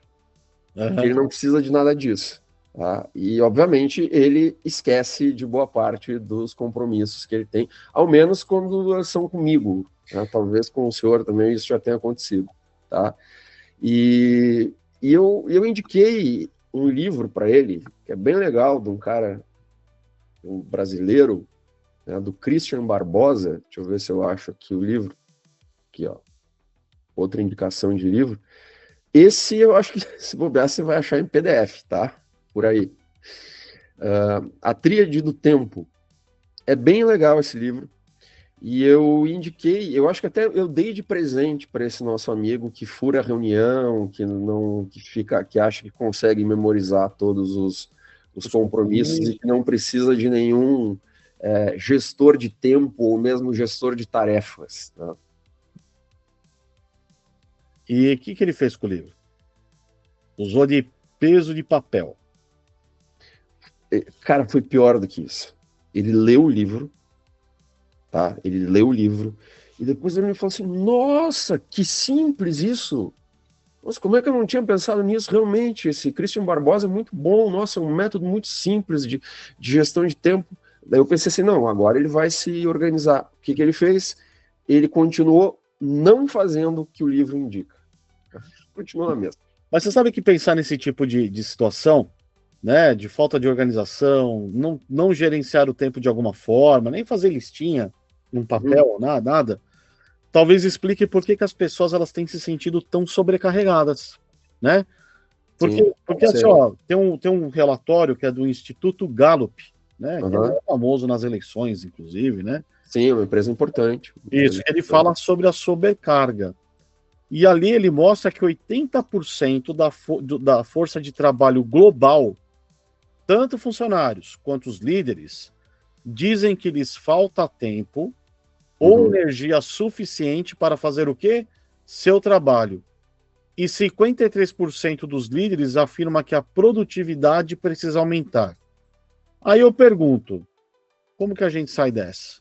que ele não precisa de nada disso. Tá? E, obviamente, ele esquece de boa parte dos compromissos que ele tem, ao menos quando são comigo. Né? Talvez com o senhor também isso já tenha acontecido. Tá? E eu indiquei um livro para ele, que é bem legal, de um cara, um brasileiro, né, do Christian Barbosa. Deixa eu ver se eu acho aqui o livro. aqui, ó, outra indicação de livro. Esse eu acho que, se bobear, você vai achar em PDF, tá? Por aí. A Tríade do Tempo. É bem legal esse livro. E eu indiquei, eu acho que até eu dei de presente para esse nosso amigo que fura a reunião, que acha que consegue memorizar todos os compromissos e que não precisa de nenhum gestor de tempo ou mesmo gestor de tarefas. Tá? E o que ele fez com o livro? Usou de peso de papel. Cara, foi pior do que isso. Ele leu o livro, tá? Ele leu o livro e depois ele me falou assim: nossa, que simples isso! Nossa, como é que eu não tinha pensado nisso? Realmente, esse Christian Barbosa é muito bom, nossa, é um método muito simples de gestão de tempo. Daí eu pensei assim, não, agora ele vai se organizar. O que ele fez? Ele continuou não fazendo o que o livro indica. Continua na mesma. Mas você sabe que pensar nesse tipo de situação, né, de falta de organização, não gerenciar o tempo de alguma forma, nem fazer listinha num papel, nada, talvez explique por que as pessoas elas têm se sentido tão sobrecarregadas, né? Porque assim, ó, tem um relatório que é do Instituto Gallup, né, que é famoso nas eleições, inclusive, né? Sim, é uma empresa importante. Isso, ele fala sobre a sobrecarga. E ali ele mostra que 80% da força de trabalho global, tanto funcionários quanto os líderes, dizem que lhes falta tempo ou energia suficiente para fazer o quê? Seu trabalho. E 53% dos líderes afirma que a produtividade precisa aumentar. Aí eu pergunto, como que a gente sai dessa?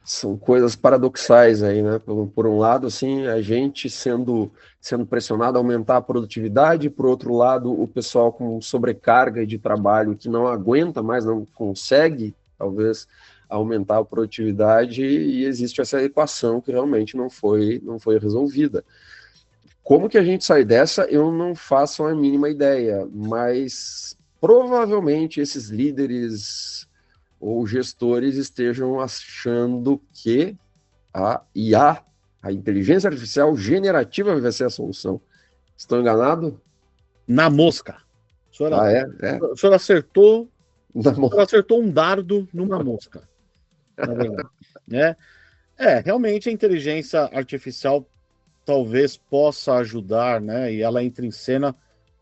São coisas paradoxais aí, né? Por um lado, assim, a gente sendo pressionado a aumentar a produtividade, por outro lado, o pessoal com sobrecarga de trabalho que não aguenta mais, não consegue, talvez, aumentar a produtividade, e existe essa equação que realmente não foi resolvida. Como que a gente sai dessa, eu não faço a mínima ideia, mas provavelmente esses líderes ou gestores estejam achando que a IA, a inteligência artificial generativa, vai ser a solução. Estão enganados? Na mosca. O senhor acertou um dardo numa mosca. Na verdade. Né? Realmente a inteligência artificial talvez possa ajudar, né? E ela entra em cena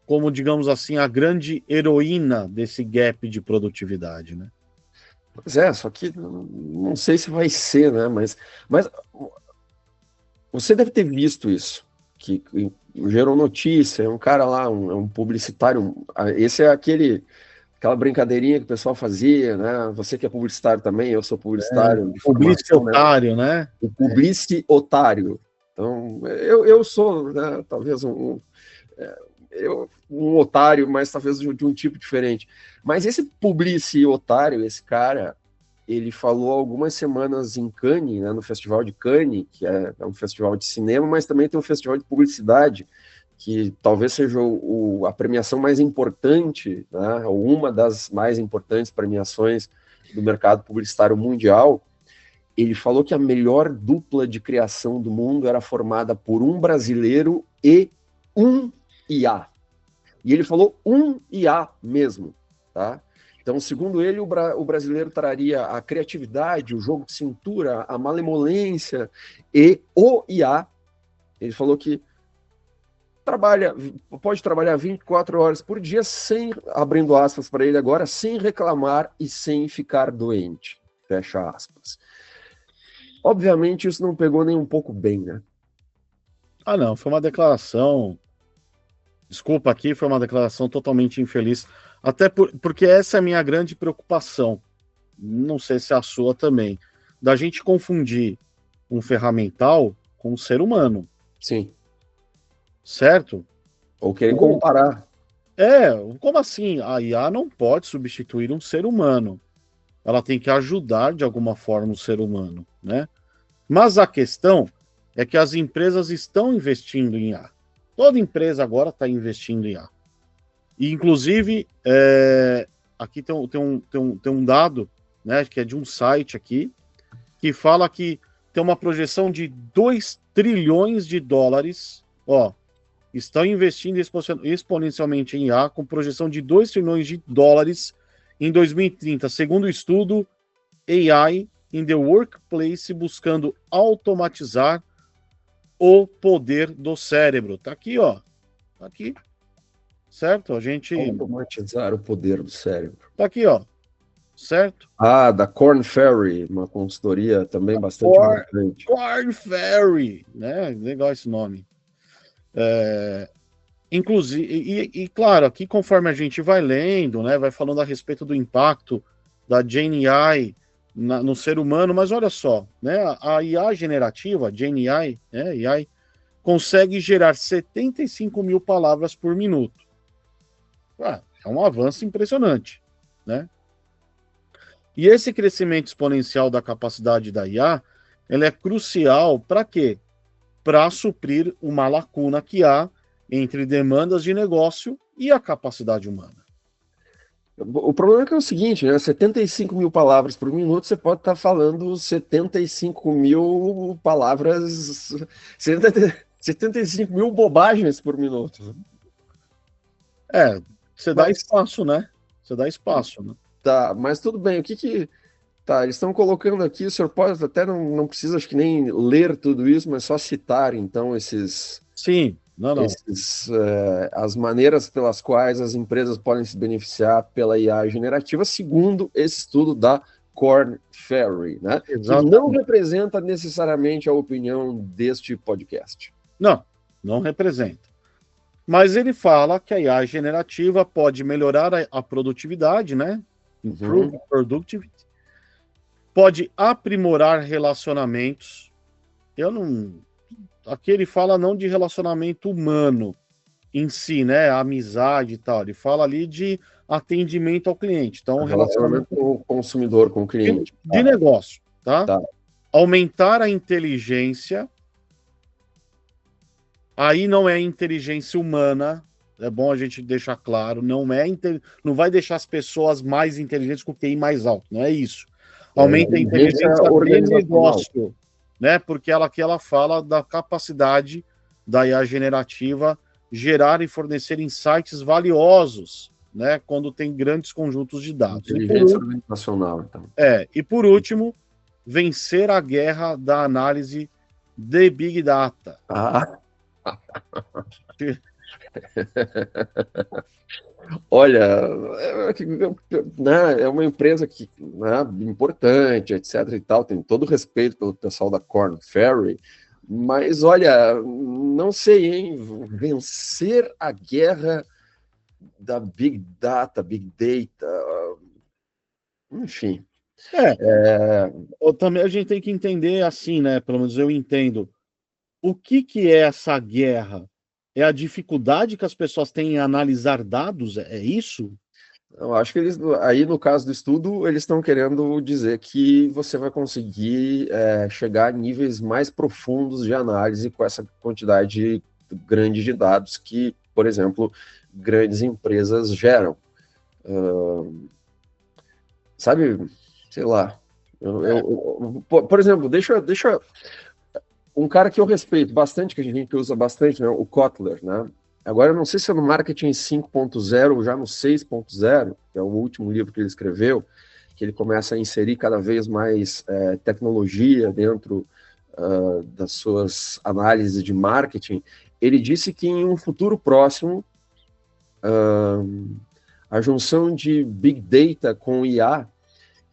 como, digamos assim, a grande heroína desse gap de produtividade, né? Pois só que não sei se vai ser, né? Mas você deve ter visto isso, que gerou notícia, é um cara lá, um publicitário, esse é aquela brincadeirinha que o pessoal fazia, né? Você que é publicitário também, eu sou publicitário de formação, publicitário, né? O publicitário. Então, eu sou, né, talvez um otário, mas talvez de um tipo diferente. Mas esse publicitário, esse cara, ele falou algumas semanas em Cannes, né, no Festival de Cannes, que é um festival de cinema, mas também tem um festival de publicidade, que talvez seja a premiação mais importante, né, ou uma das mais importantes premiações do mercado publicitário mundial. Ele falou que a melhor dupla de criação do mundo era formada por um brasileiro e um IA. E ele falou um IA mesmo, tá? Então, segundo ele, o brasileiro traria a criatividade, o jogo de cintura, a malemolência e o IA. Ele falou que pode trabalhar 24 horas por dia, abrindo aspas para ele agora, sem reclamar e sem ficar doente. Fecha aspas. Obviamente, isso não pegou nem um pouco bem, né? Ah, não, foi uma declaração. Desculpa aqui, foi uma declaração totalmente infeliz. Até porque essa é a minha grande preocupação. Não sei se é a sua também. Da gente confundir um ferramental com um ser humano. Sim. Certo? Ou querer comparar. Como assim? A IA não pode substituir um ser humano. Ela tem que ajudar de alguma forma o ser humano, né? Mas a questão é que as empresas estão investindo em IA. Toda empresa agora está investindo em IA. E, inclusive, aqui tem um dado, né, que é de um site aqui, que fala que tem uma projeção de 2 trilhões de dólares, ó, estão investindo exponencialmente em IA, com projeção de 2 trilhões de dólares em 2030, segundo o estudo AI in the Workplace, buscando automatizar o poder do cérebro. Tá aqui, ó. Tá aqui. Certo? A gente... Automatizar o poder do cérebro. Tá aqui, ó. Certo? Ah, da Korn Ferry, uma consultoria também bastante importante. Korn Ferry, né? Legal esse nome. Inclusive, claro, aqui conforme a gente vai lendo, né, vai falando a respeito do impacto da GenAI no ser humano, mas olha só, né, a IA generativa, GenAI, né, AI, consegue gerar 75 mil palavras por minuto. É um avanço impressionante, né? E esse crescimento exponencial da capacidade da IA, ela é crucial para quê? Para suprir uma lacuna que há entre demandas de negócio e a capacidade humana. O problema é que é o seguinte, né? 75 mil palavras por minuto, você pode estar falando 75 mil palavras, 75 mil bobagens por minuto. Você dá espaço, né? Você dá espaço, né? Tá, mas tudo bem, o que. Tá, eles estão colocando aqui, o senhor pode até não precisa, acho que nem ler tudo isso, mas só citar, então, esses. Sim, não. As maneiras pelas quais as empresas podem se beneficiar pela IA generativa, segundo esse estudo da Korn Ferry, né? Exatamente. Que não representa necessariamente a opinião deste podcast. Não representa. Mas ele fala que a IA generativa pode melhorar a produtividade, né? Improve productivity. Pode aprimorar relacionamentos. Aqui ele fala não de relacionamento humano em si, né? Amizade e tal. Ele fala ali de atendimento ao cliente. Então, relacionamento com o consumidor, com o cliente. De negócio, tá? Aumentar a inteligência. Aí não é inteligência humana, é bom a gente deixar claro, não vai deixar as pessoas mais inteligentes com o QI mais alto, não é isso. Aumenta a inteligência de negócio, né? Porque aqui ela fala da capacidade da IA generativa gerar e fornecer insights valiosos, né? Quando tem grandes conjuntos de dados. Inteligência organizacional, então. E por último, vencer a guerra da análise de Big Data. Olha, é uma empresa que, né, importante, etc. e tal, tem todo o respeito pelo pessoal da Korn Ferry, mas olha, não sei, hein? Vencer a guerra da Big Data, Big Data, enfim. Também a gente tem que entender assim, né? Pelo menos eu entendo. O que é essa guerra? É a dificuldade que as pessoas têm em analisar dados? É isso? Eu acho que aí no caso do estudo, eles estão querendo dizer que você vai conseguir chegar a níveis mais profundos de análise com essa quantidade grande de dados que, por exemplo, grandes empresas geram. Sabe, sei lá. Por exemplo, deixa um cara que eu respeito bastante, que a gente usa bastante, né, o Kotler, né? Agora, eu não sei se é no Marketing 5.0 ou já no 6.0, que é o último livro que ele escreveu, que ele começa a inserir cada vez mais tecnologia dentro das suas análises de marketing. Ele disse que em um futuro próximo, a junção de Big Data com IA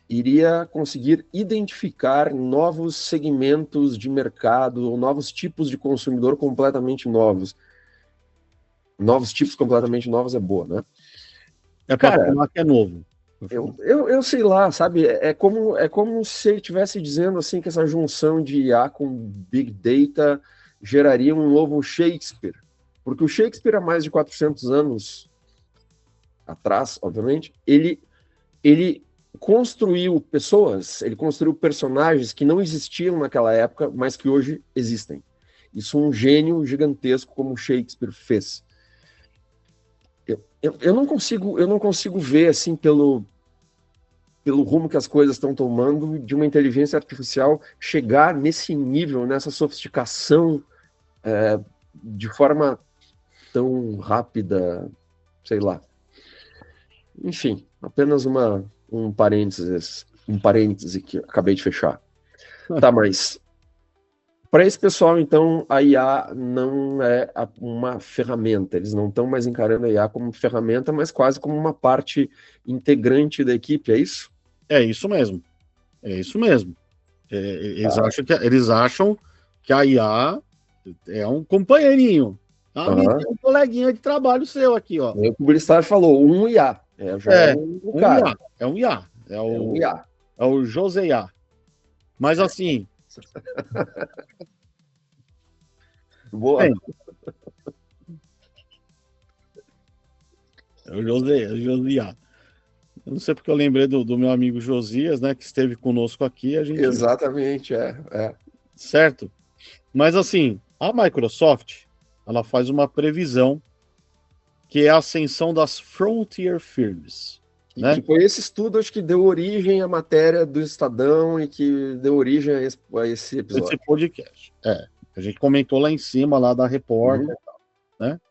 iria conseguir identificar novos segmentos de mercado ou novos tipos de consumidor completamente novos. Novos tipos completamente novos é boa, né? É para falar que é novo. Eu sei lá, sabe? É como se ele estivesse dizendo assim que essa junção de IA com Big Data geraria um novo Shakespeare. Porque o Shakespeare, há mais de 400 anos atrás, obviamente, ele construiu pessoas, ele construiu personagens que não existiam naquela época, mas que hoje existem. Isso um gênio gigantesco como Shakespeare fez. Eu não consigo ver assim pelo rumo que as coisas estão tomando, de uma inteligência artificial chegar nesse nível, nessa sofisticação, de forma tão rápida, sei lá. Enfim, apenas um parêntese que acabei de fechar. Tá, mas para esse pessoal, então, a IA não é uma ferramenta. Eles não estão mais encarando a IA como ferramenta, mas quase como uma parte integrante da equipe, é isso? É isso mesmo. É isso mesmo. Eles acham que a IA é um companheirinho. Tem um coleguinha de trabalho seu aqui, ó. O publicitário falou, um IA. Um cara. IA. É um IA. Um IA. É o José IA. Mas assim... Boa. É o Josias. Eu não sei porque eu lembrei do meu amigo Josias, né, que esteve conosco aqui. Exatamente, Certo? Mas assim, a Microsoft, ela faz uma previsão que é a ascensão das Frontier Firms. Né? Que foi esse estudo, acho que deu origem à matéria do Estadão e que deu origem a esse episódio. Esse podcast. A gente comentou lá em cima, lá da repórter e tal, né?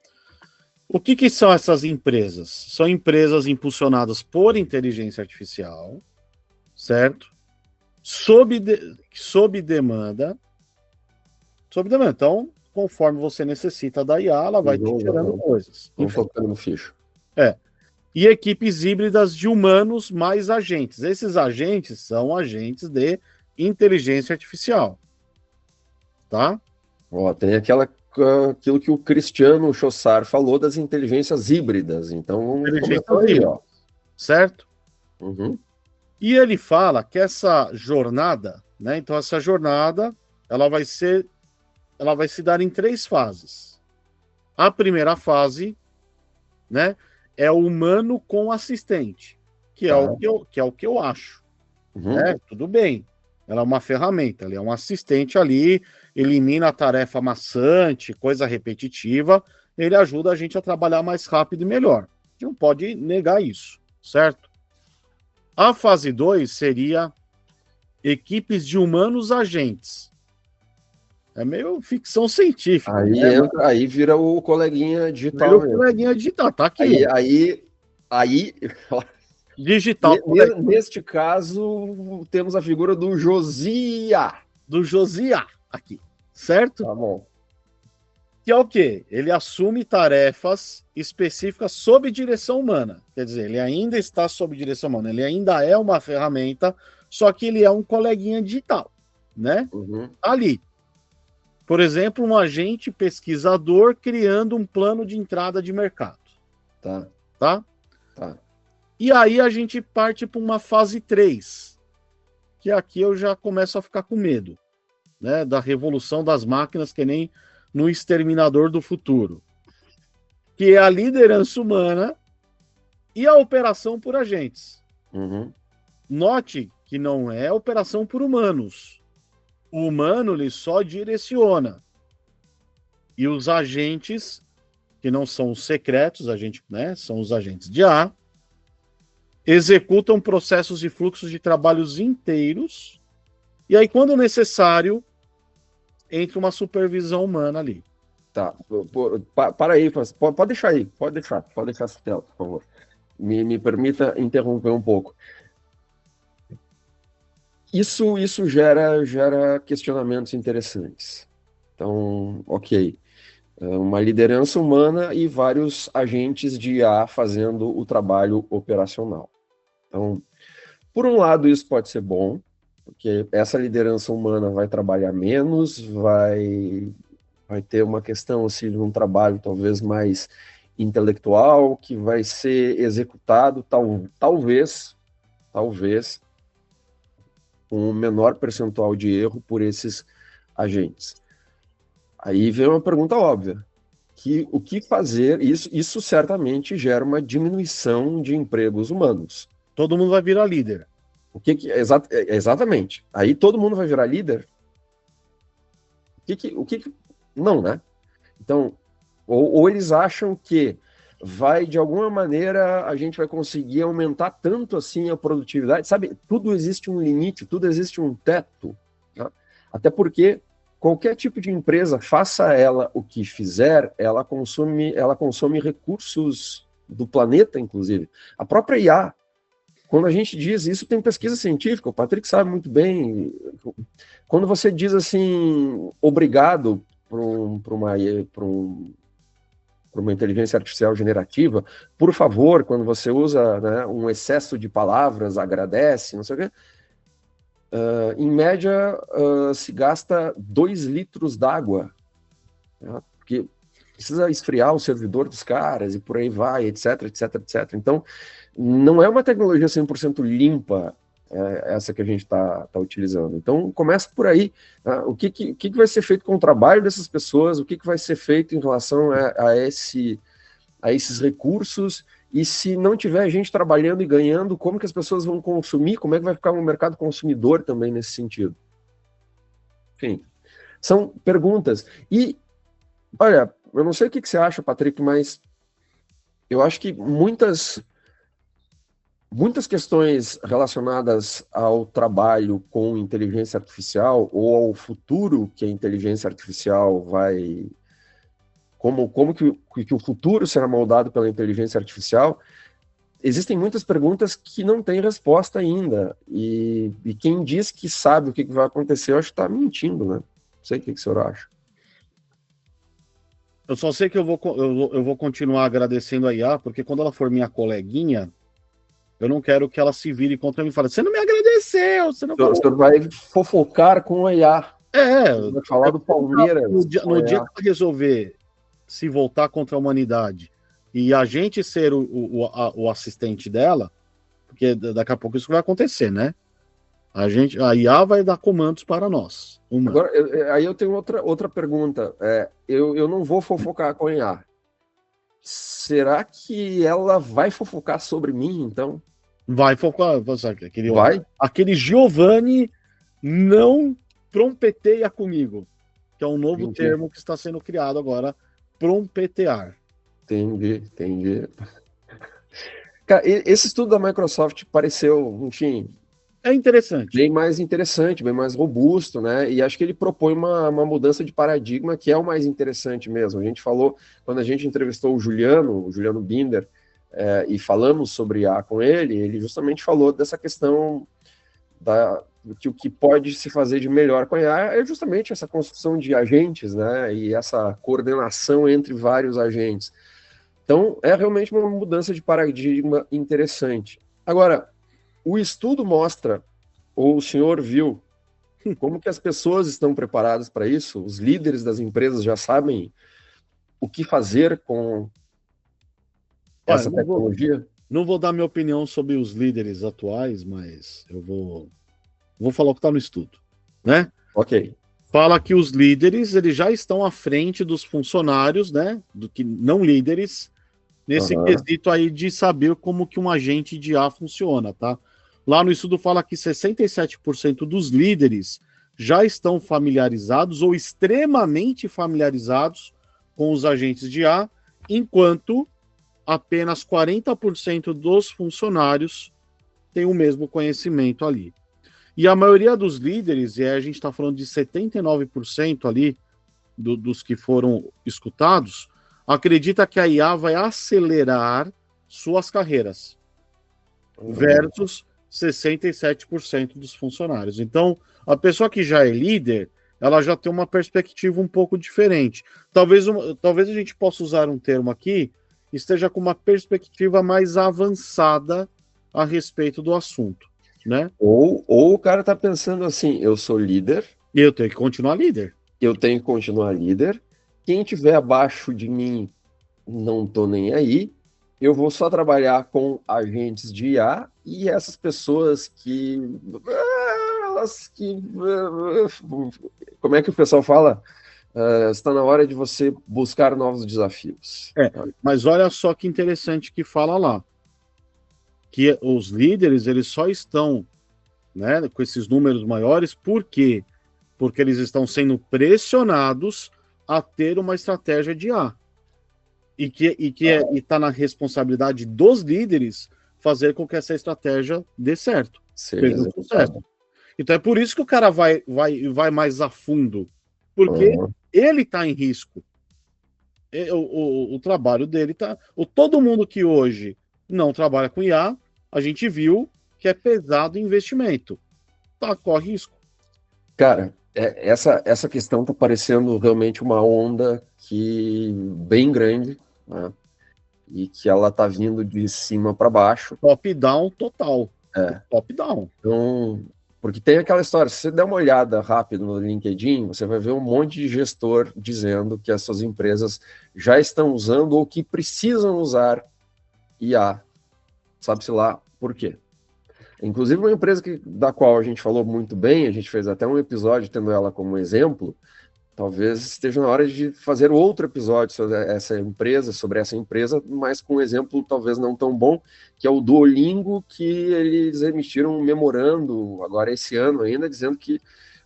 O que são essas empresas? São empresas impulsionadas por inteligência artificial, certo? Sob demanda. Sob demanda. Então, conforme você necessita da IA, ela vai te gerando coisas. Vamos focando no ficho. E equipes híbridas de humanos mais agentes. Esses agentes são agentes de inteligência artificial. Tá? Tem aquilo que o Cristiano Chossar falou das inteligências híbridas. Então, certo? Uhum. E ele fala que essa jornada, né? Então, essa jornada, ela vai se dar em 3 fases. A primeira fase, né? É o humano com assistente, que é o que eu acho. Né? Tudo bem. Ela é uma ferramenta, ela é um assistente ali, elimina a tarefa maçante, coisa repetitiva, ele ajuda a gente a trabalhar mais rápido e melhor. A gente não pode negar isso, certo? A fase 2 seria equipes de humanos agentes. É meio ficção científica. Aí vira o coleguinha digital. Vira o coleguinha digital, tá aqui. Aí digital. Neste caso, temos a figura do Josias. Do Josias, aqui, certo? Tá bom. Que é o quê? Ele assume tarefas específicas sob direção humana. Quer dizer, ele ainda está sob direção humana, ele ainda é uma ferramenta, só que ele é um coleguinha digital, né? Ali. Por exemplo, um agente pesquisador criando um plano de entrada de mercado. Tá? E aí a gente parte para uma fase 3, que aqui eu já começo a ficar com medo, né? Da revolução das máquinas, que nem no Exterminador do Futuro. Que é a liderança humana e a operação por agentes. Note que não é operação por humanos. O humano ele só direciona. E os agentes, que não são os secretos, né, são os agentes de IA, executam processos e fluxos de trabalhos inteiros, e aí, quando necessário, entra uma supervisão humana ali. Tá, para aí, pode deixar aí, pode deixar essa tela, por favor. Me permita interromper um pouco. Isso gera questionamentos interessantes. Então, ok, uma liderança humana e vários agentes de IA fazendo o trabalho operacional. Então, por um lado, isso pode ser bom, porque essa liderança humana vai trabalhar menos, vai ter uma questão assim, de um trabalho talvez mais intelectual, que vai ser executado, talvez, com um menor percentual de erro por esses agentes. Aí vem uma pergunta óbvia. O que fazer? Isso certamente gera uma diminuição de empregos humanos. Todo mundo vai virar líder. Exatamente. Aí todo mundo vai virar líder? Não, né? Então, ou eles acham que vai, de alguma maneira, a gente vai conseguir aumentar tanto assim a produtividade. Sabe, tudo existe um limite, tudo existe um teto. Tá? Até porque qualquer tipo de empresa, faça ela o que fizer, ela consome recursos do planeta, inclusive. A própria IA, quando a gente diz isso, tem pesquisa científica, o Patrick sabe muito bem. Quando você diz assim, obrigado para uma inteligência artificial generativa, por favor, quando você usa, né, um excesso de palavras, agradece, não sei o quê, em média, se gasta 2 litros d'água, né, porque precisa esfriar o servidor dos caras e por aí vai, etc, etc, etc. Então, não é uma tecnologia 100% limpa, essa que a gente está utilizando. Então, começa por aí. Tá? O que vai ser feito com o trabalho dessas pessoas, o que vai ser feito em relação a esses recursos, e se não tiver gente trabalhando e ganhando, como que as pessoas vão consumir, como é que vai ficar o mercado consumidor também nesse sentido? Enfim, são perguntas. E, olha, eu não sei o que você acha, Patrick, mas eu acho que muitas questões relacionadas ao trabalho com inteligência artificial ou ao futuro que a inteligência artificial vai... Como que o futuro será moldado pela inteligência artificial, existem muitas perguntas que não têm resposta ainda. E quem diz que sabe o que vai acontecer, eu acho que está mentindo, né? Não sei o que o senhor acha. Eu só sei que eu vou continuar agradecendo a IA, porque quando ela for minha coleguinha, eu não quero que ela se vire contra mim e fale, você não me agradeceu, você não falou. O senhor vai fofocar com a IA. Vai falar do Palmeiras. No dia que ela resolver se voltar contra a humanidade e a gente ser o assistente dela, porque daqui a pouco isso vai acontecer, né? A IA vai dar comandos para nós. Agora, aí eu tenho outra pergunta. Eu não vou fofocar com a IA. Será que ela vai fofocar sobre mim, então? Vai fofocar. Aquele Giovanni não trompeteia comigo, que é um novo termo que está sendo criado agora, trompetear. Entendi. Cara, esse estudo da Microsoft pareceu, enfim... É interessante. Bem mais interessante, bem mais robusto, né? E acho que ele propõe uma mudança de paradigma que é o mais interessante mesmo. A gente falou, quando a gente entrevistou o Juliano Binder, e falamos sobre IA com ele justamente falou dessa questão do que o que pode se fazer de melhor com a IA é justamente essa construção de agentes, né? E essa coordenação entre vários agentes. Então, é realmente uma mudança de paradigma interessante. Agora, o estudo mostra, ou o senhor viu, como que as pessoas estão preparadas para isso? Os líderes das empresas já sabem o que fazer com essa tecnologia? Não vou dar minha opinião sobre os líderes atuais, mas eu vou falar o que está no estudo, né? Ok. Fala que os líderes eles já estão à frente dos funcionários, né? Do que não líderes, nesse quesito aí de saber como que um agente de IA funciona, tá? Lá no estudo fala que 67% dos líderes já estão familiarizados ou extremamente familiarizados com os agentes de IA, enquanto apenas 40% dos funcionários têm o mesmo conhecimento ali. E a maioria dos líderes, e a gente está falando de 79% ali dos que foram escutados, acredita que a IA vai acelerar suas carreiras, versus 67% dos funcionários. Então, a pessoa que já é líder, ela já tem uma perspectiva um pouco diferente. Talvez a gente possa usar um termo aqui, esteja com uma perspectiva mais avançada a respeito do assunto, né? Ou o cara está pensando assim, eu sou líder... E eu tenho que continuar líder. Quem tiver abaixo de mim, não tô nem aí. Eu vou só trabalhar com agentes de IA e essas pessoas como é que o pessoal fala? Está na hora de você buscar novos desafios. Mas olha só que interessante que fala lá. Que os líderes, eles só estão, né, com esses números maiores, por quê? Porque eles estão sendo pressionados a ter uma estratégia de IA. E que está na responsabilidade dos líderes fazer com que essa estratégia dê certo, seja um sucesso. Então é por isso que o cara vai mais a fundo, porque ele está em risco. O trabalho dele está. Todo mundo que hoje não trabalha com IA, a gente viu que é pesado investimento. Tá, corre risco. Cara, essa questão está parecendo realmente uma onda bem grande, né? E que ela está vindo de cima para baixo. Top-down total. Top-down. Então, porque tem aquela história, se você der uma olhada rápido no LinkedIn, você vai ver um monte de gestor dizendo que as suas empresas já estão usando ou que precisam usar IA. Sabe-se lá por quê? Inclusive uma empresa da qual a gente falou muito bem, a gente fez até um episódio tendo ela como exemplo, talvez esteja na hora de fazer outro episódio sobre essa empresa, mas com um exemplo talvez não tão bom, que é o Duolingo, que eles emitiram um memorando agora esse ano ainda, dizendo que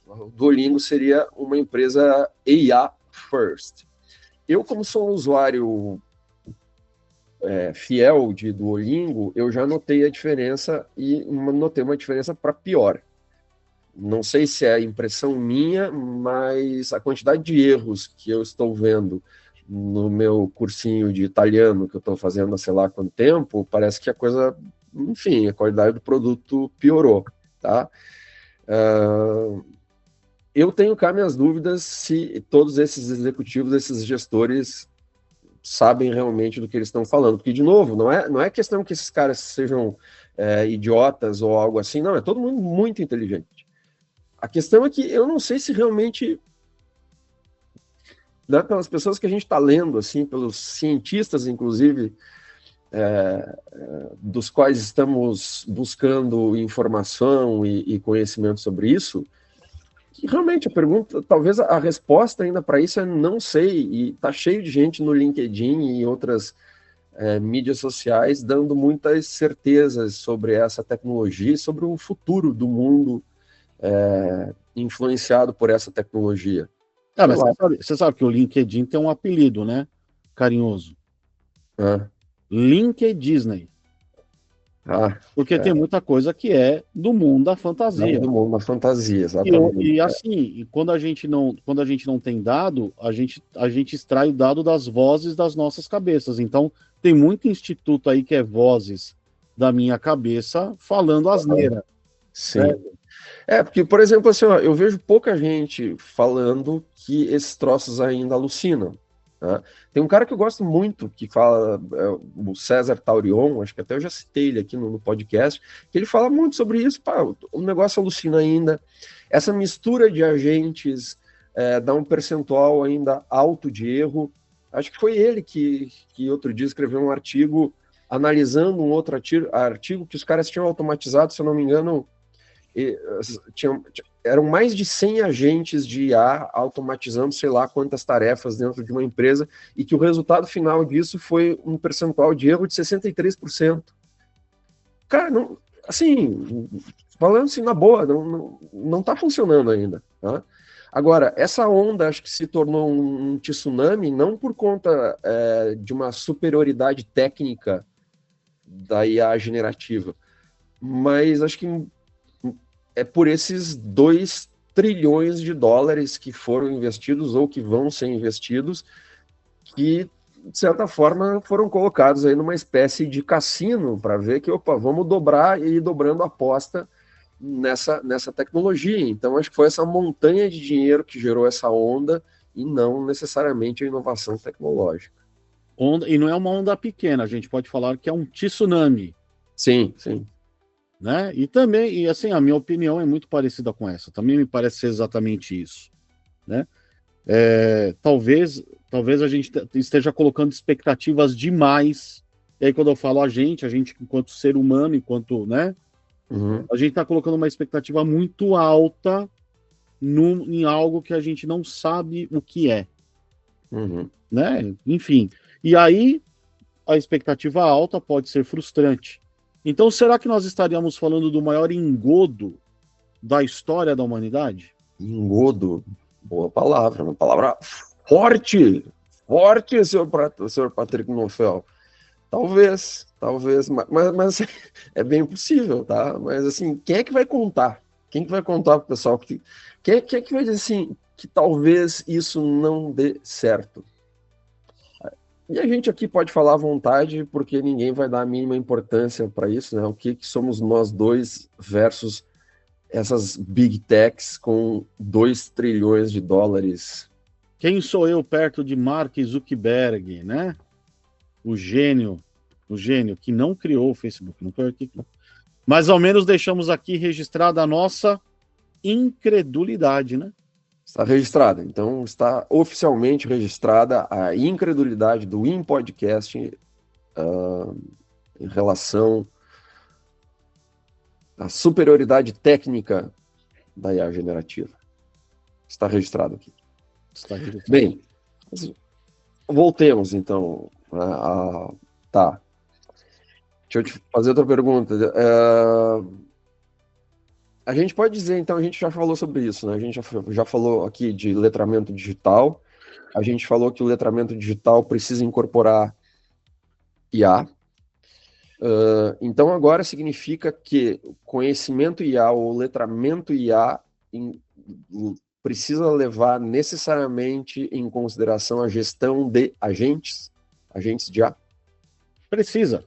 o Duolingo seria uma empresa AI first. Eu, como sou um usuário fiel de Duolingo, eu já notei a diferença e notei uma diferença para pior. Não sei se é impressão minha, mas a quantidade de erros que eu estou vendo no meu cursinho de italiano que eu estou fazendo há sei lá quanto tempo, parece que a coisa, enfim, a qualidade do produto piorou, tá? Eu tenho cá minhas dúvidas se todos esses executivos, esses gestores sabem realmente do que eles estão falando, porque, de novo, não é questão que esses caras sejam idiotas ou algo assim, não, é todo mundo muito inteligente. A questão é que eu não sei se realmente, né, pelas pessoas que a gente está lendo, assim, pelos cientistas, inclusive, dos quais estamos buscando informação e conhecimento sobre isso, que realmente a pergunta, talvez a resposta ainda para isso é não sei, e está cheio de gente no LinkedIn e em outras mídias sociais dando muitas certezas sobre essa tecnologia e sobre o futuro do mundo influenciado por essa tecnologia. Mas você sabe que o LinkedIn tem um apelido, né? Carinhoso. LinkedIn. Porque tem muita coisa que é do mundo da fantasia. Do mundo da fantasia, exatamente. E assim, quando a gente não tem dado, a gente extrai o dado das vozes das nossas cabeças. Então, tem muito instituto aí que é vozes da minha cabeça falando asneira. Sim. Porque, por exemplo, assim, eu vejo pouca gente falando que esses troços ainda alucinam. Tá? Tem um cara que eu gosto muito, que fala, o César Taurion, acho que até eu já citei ele aqui no podcast, que ele fala muito sobre isso, o negócio alucina ainda. Essa mistura de agentes dá um percentual ainda alto de erro. Acho que foi ele que outro dia escreveu um artigo analisando um outro artigo que os caras tinham automatizado, se eu não me engano, eram mais de 100 agentes de IA automatizando sei lá quantas tarefas dentro de uma empresa e que o resultado final disso foi um percentual de erro de 63%. Cara, não, assim, falando assim na boa, não tá funcionando ainda, tá? Agora, essa onda acho que se tornou um tsunami não por conta de uma superioridade técnica da IA generativa, mas acho que é por esses 2 trilhões de dólares que foram investidos ou que vão ser investidos, que, de certa forma, foram colocados aí numa espécie de cassino para ver que, vamos dobrar e ir dobrando a aposta nessa tecnologia. Então, acho que foi essa montanha de dinheiro que gerou essa onda e não necessariamente a inovação tecnológica. E não é uma onda pequena, a gente pode falar que é um tsunami. Sim. Né? E também, assim, a minha opinião é muito parecida com essa. Também me parece ser exatamente isso, né? Talvez a gente esteja colocando expectativas demais. E aí, quando eu falo a gente enquanto ser humano, enquanto, né? A gente está colocando uma expectativa muito alta em algo que a gente não sabe o que é, né? Enfim. E aí, a expectativa alta pode ser frustrante. Então, será que nós estaríamos falando do maior engodo da história da humanidade? Engodo, boa palavra, uma palavra forte. forte, senhor Patrick Nofel. Talvez, mas é bem possível, tá? Mas assim, quem é que vai contar? Quem que vai contar pro pessoal? Quem é que vai dizer assim, que talvez isso não dê certo? E a gente aqui pode falar à vontade, porque ninguém vai dar a mínima importância para isso, né? O que somos nós dois versus essas big techs com 2 trilhões de dólares. Quem sou eu perto de Mark Zuckerberg, né? O gênio que não criou o Facebook, não foi aqui. Mas ao menos deixamos aqui registrada a nossa incredulidade, né? Está registrada. Então, está oficialmente registrada a incredulidade do In Podcast em relação à superioridade técnica da IA generativa. Está registrado aqui. Está registrado. Bem, voltemos então. Tá. Deixa eu te fazer outra pergunta. A gente pode dizer, então, a gente já falou sobre isso, né? A gente já falou aqui de letramento digital, a gente falou que o letramento digital precisa incorporar IA. Então, agora significa que o conhecimento IA ou letramento IA precisa levar necessariamente em consideração a gestão de agentes de IA? Precisa.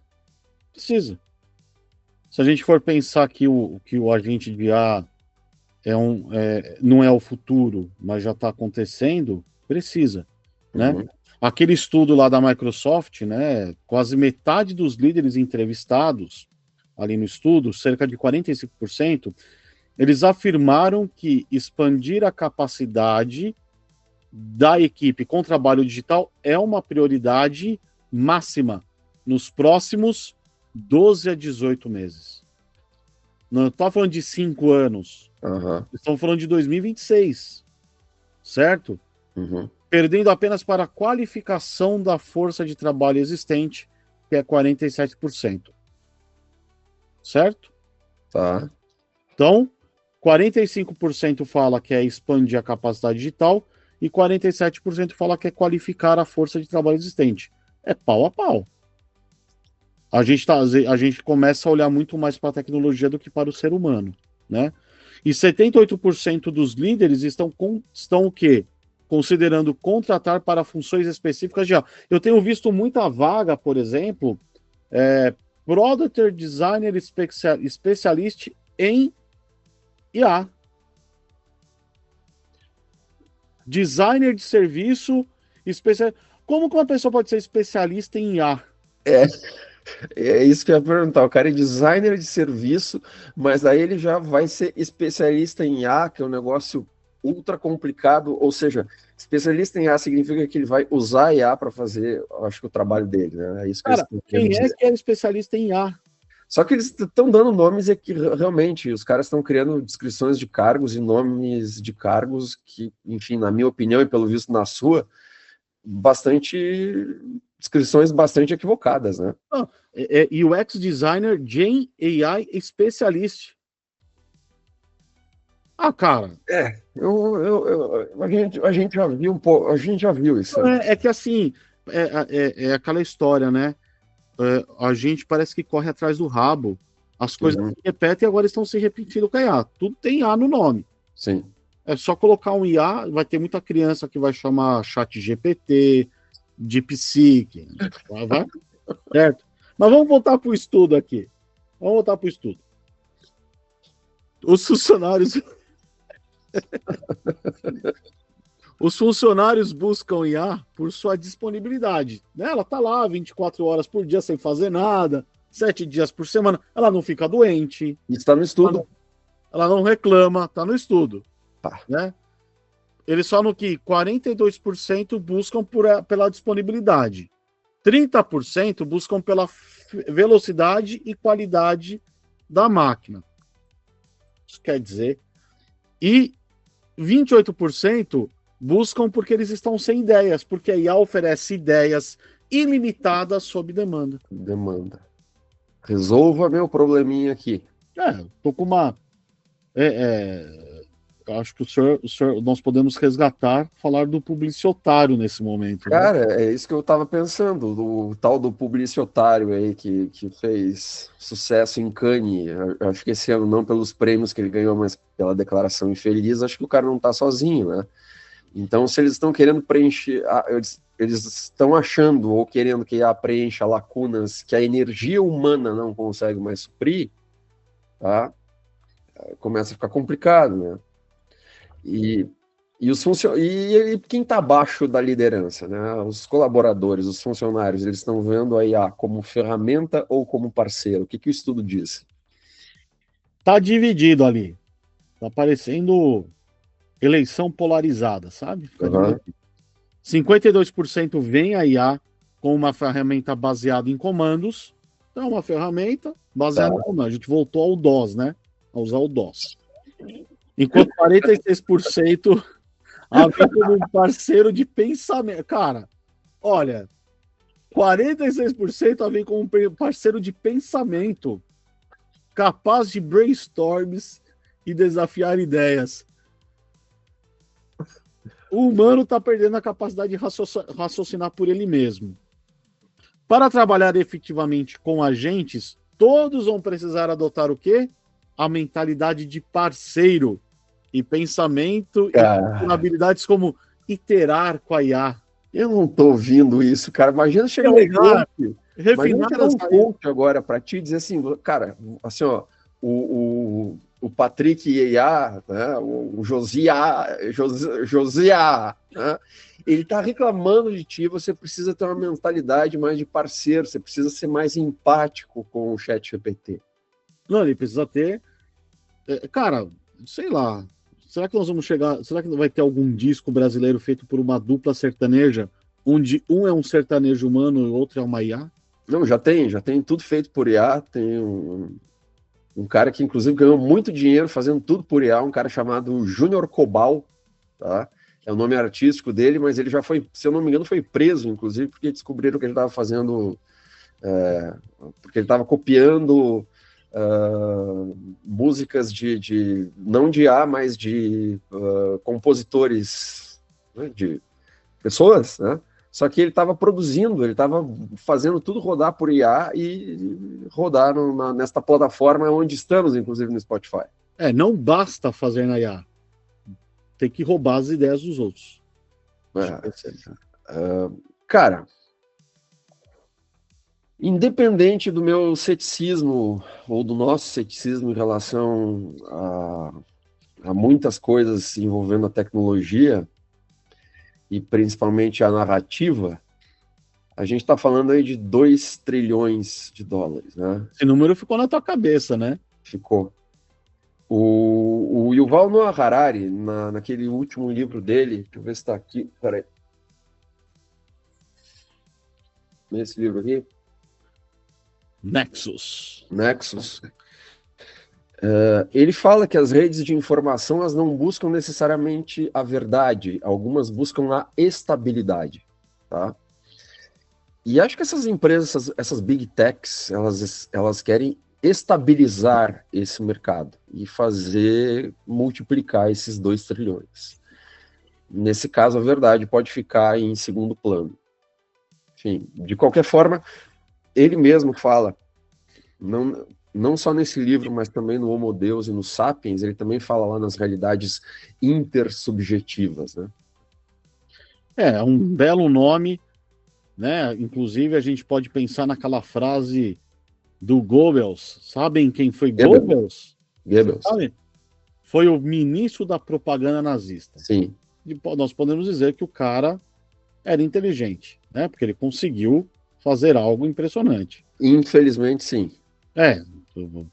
Se a gente for pensar que o agente de IA não é o futuro, mas já está acontecendo, precisa, né? Uhum. Aquele estudo lá da Microsoft, né? Quase metade dos líderes entrevistados ali no estudo, cerca de 45%, eles afirmaram que expandir a capacidade da equipe com trabalho digital é uma prioridade máxima nos próximos 12 a 18 meses. Não estou falando de 5 anos. Uhum. Estamos falando de 2026. Certo? Uhum. Perdendo apenas para a qualificação da força de trabalho existente, que é 47%. Certo? Tá. Então, 45% fala que é expandir a capacidade digital e 47% fala que é qualificar a força de trabalho existente. É pau a pau. A gente começa a olhar muito mais para a tecnologia do que para o ser humano, né? E 78% dos líderes estão o quê? Considerando contratar para funções específicas de IA. Eu tenho visto muita vaga, por exemplo, Product Designer Specialist em IA. Designer de serviço especial. Como que uma pessoa pode ser especialista em IA? É isso que eu ia perguntar. O cara é designer de serviço, mas aí ele já vai ser especialista em IA, que é um negócio ultra complicado. Ou seja, especialista em IA significa que ele vai usar IA para fazer, acho que o trabalho dele, né? É isso que Cara, quem é que é especialista em IA? Só que eles estão dando nomes que realmente os caras estão criando descrições de cargos e nomes de cargos que, enfim, na minha opinião e pelo visto na sua, descrições bastante equivocadas, né? UX Designer Gen AI Specialist. Ah, cara. A gente já viu um pouco, a gente já viu isso. É que assim, é aquela história, né? A gente parece que corre atrás do rabo. As coisas se repetem e agora estão se repetindo com a IA. Tudo tem IA no nome. Sim. É só colocar um IA, vai ter muita criança que vai chamar chat GPT, DeepSeek, vai, certo? Mas vamos voltar para o estudo aqui. Os funcionários... Os funcionários buscam IA por sua disponibilidade. Né? Ela está lá 24 horas por dia sem fazer nada, 7 dias por semana. Ela não fica doente. Está no estudo. Ela não reclama, está no estudo. Tá. Né? Eles falam que 42% buscam pela disponibilidade. 30% buscam pela velocidade e qualidade da máquina. Isso quer dizer... E 28% buscam porque eles estão sem ideias, porque a IA oferece ideias ilimitadas sob demanda. Resolva meu probleminha aqui. Tô com uma... acho que nós podemos resgatar, falar do publicitário nesse momento, né? Cara, é isso que eu tava pensando, o tal do publicitário aí que fez sucesso em Cannes. Eu acho que esse ano não pelos prêmios que ele ganhou, mas pela declaração infeliz, acho que o cara não tá sozinho, né? Então, se eles estão querendo preencher, eles estão achando ou querendo que a preencha lacunas que a energia humana não consegue mais suprir, tá? Começa a ficar complicado, né? E quem está abaixo da liderança, né? Os colaboradores, os funcionários, eles estão vendo a IA como ferramenta ou como parceiro? O que o estudo diz? Tá dividido ali. Tá parecendo eleição polarizada, sabe? Fica dividido. 52% vem a IA com uma ferramenta baseada em comandos. Então, uma ferramenta baseada em comandos. A gente voltou ao DOS, né? A usar o DOS. Enquanto 46% a ver como um parceiro de pensamento. Cara, olha, 46% a ver como um parceiro de pensamento capaz de brainstorms e desafiar ideias. O humano está perdendo a capacidade de raciocinar por ele mesmo. Para trabalhar efetivamente com agentes, todos vão precisar adotar o quê? A mentalidade de parceiro e pensamento e habilidades como iterar com a IA. Eu não tô ouvindo isso, cara. Imagina chegar um coach agora para ti e dizer assim, cara, assim, ó, o Patrick IA, né, o Josiah, né, ele tá reclamando de ti, você precisa ter uma mentalidade mais de parceiro, você precisa ser mais empático com o ChatGPT. Não, ele precisa ter... Cara, sei lá, será que nós vamos chegar... Será que vai ter algum disco brasileiro feito por uma dupla sertaneja, onde um é um sertanejo humano e o outro é uma IA? Não, já tem tudo feito por IA, tem um cara que inclusive ganhou muito dinheiro fazendo tudo por IA, um cara chamado Júnior Cobal, tá? É o nome artístico dele, mas ele já foi, se eu não me engano, foi preso, inclusive, porque descobriram que ele estava fazendo... porque ele estava copiando músicas não de IA, mas de compositores, né, de pessoas, né? Só que ele estava produzindo, ele estava fazendo tudo rodar por IA e rodar nesta plataforma onde estamos, inclusive no Spotify. Não basta fazer na IA. Tem que roubar as ideias dos outros. Cara, independente do meu ceticismo ou do nosso ceticismo em relação a muitas coisas envolvendo a tecnologia, e principalmente a narrativa, a gente está falando aí de 2 trilhões de dólares, né? Esse número ficou na tua cabeça, né? Ficou. O Yuval Noah Harari, naquele último livro dele, deixa eu ver se está aqui, peraí. Nesse livro aqui? Nexus. Ele fala que as redes de informação elas não buscam necessariamente a verdade, algumas buscam a estabilidade, tá? E acho que essas empresas, essas big techs, elas querem estabilizar esse mercado e fazer multiplicar esses 2 trilhões. Nesse caso, a verdade pode ficar em segundo plano. Enfim, de qualquer forma, ele mesmo fala, não só nesse livro, mas também no Homo Deus e no Sapiens, ele também fala lá nas realidades intersubjetivas, né? É um belo nome, né? Inclusive, a gente pode pensar naquela frase do Goebbels. Sabem quem foi Goebbels? Goebbels. Foi o ministro da propaganda nazista. Sim. E nós podemos dizer que o cara era inteligente, né? Porque ele conseguiu fazer algo impressionante. Infelizmente, sim.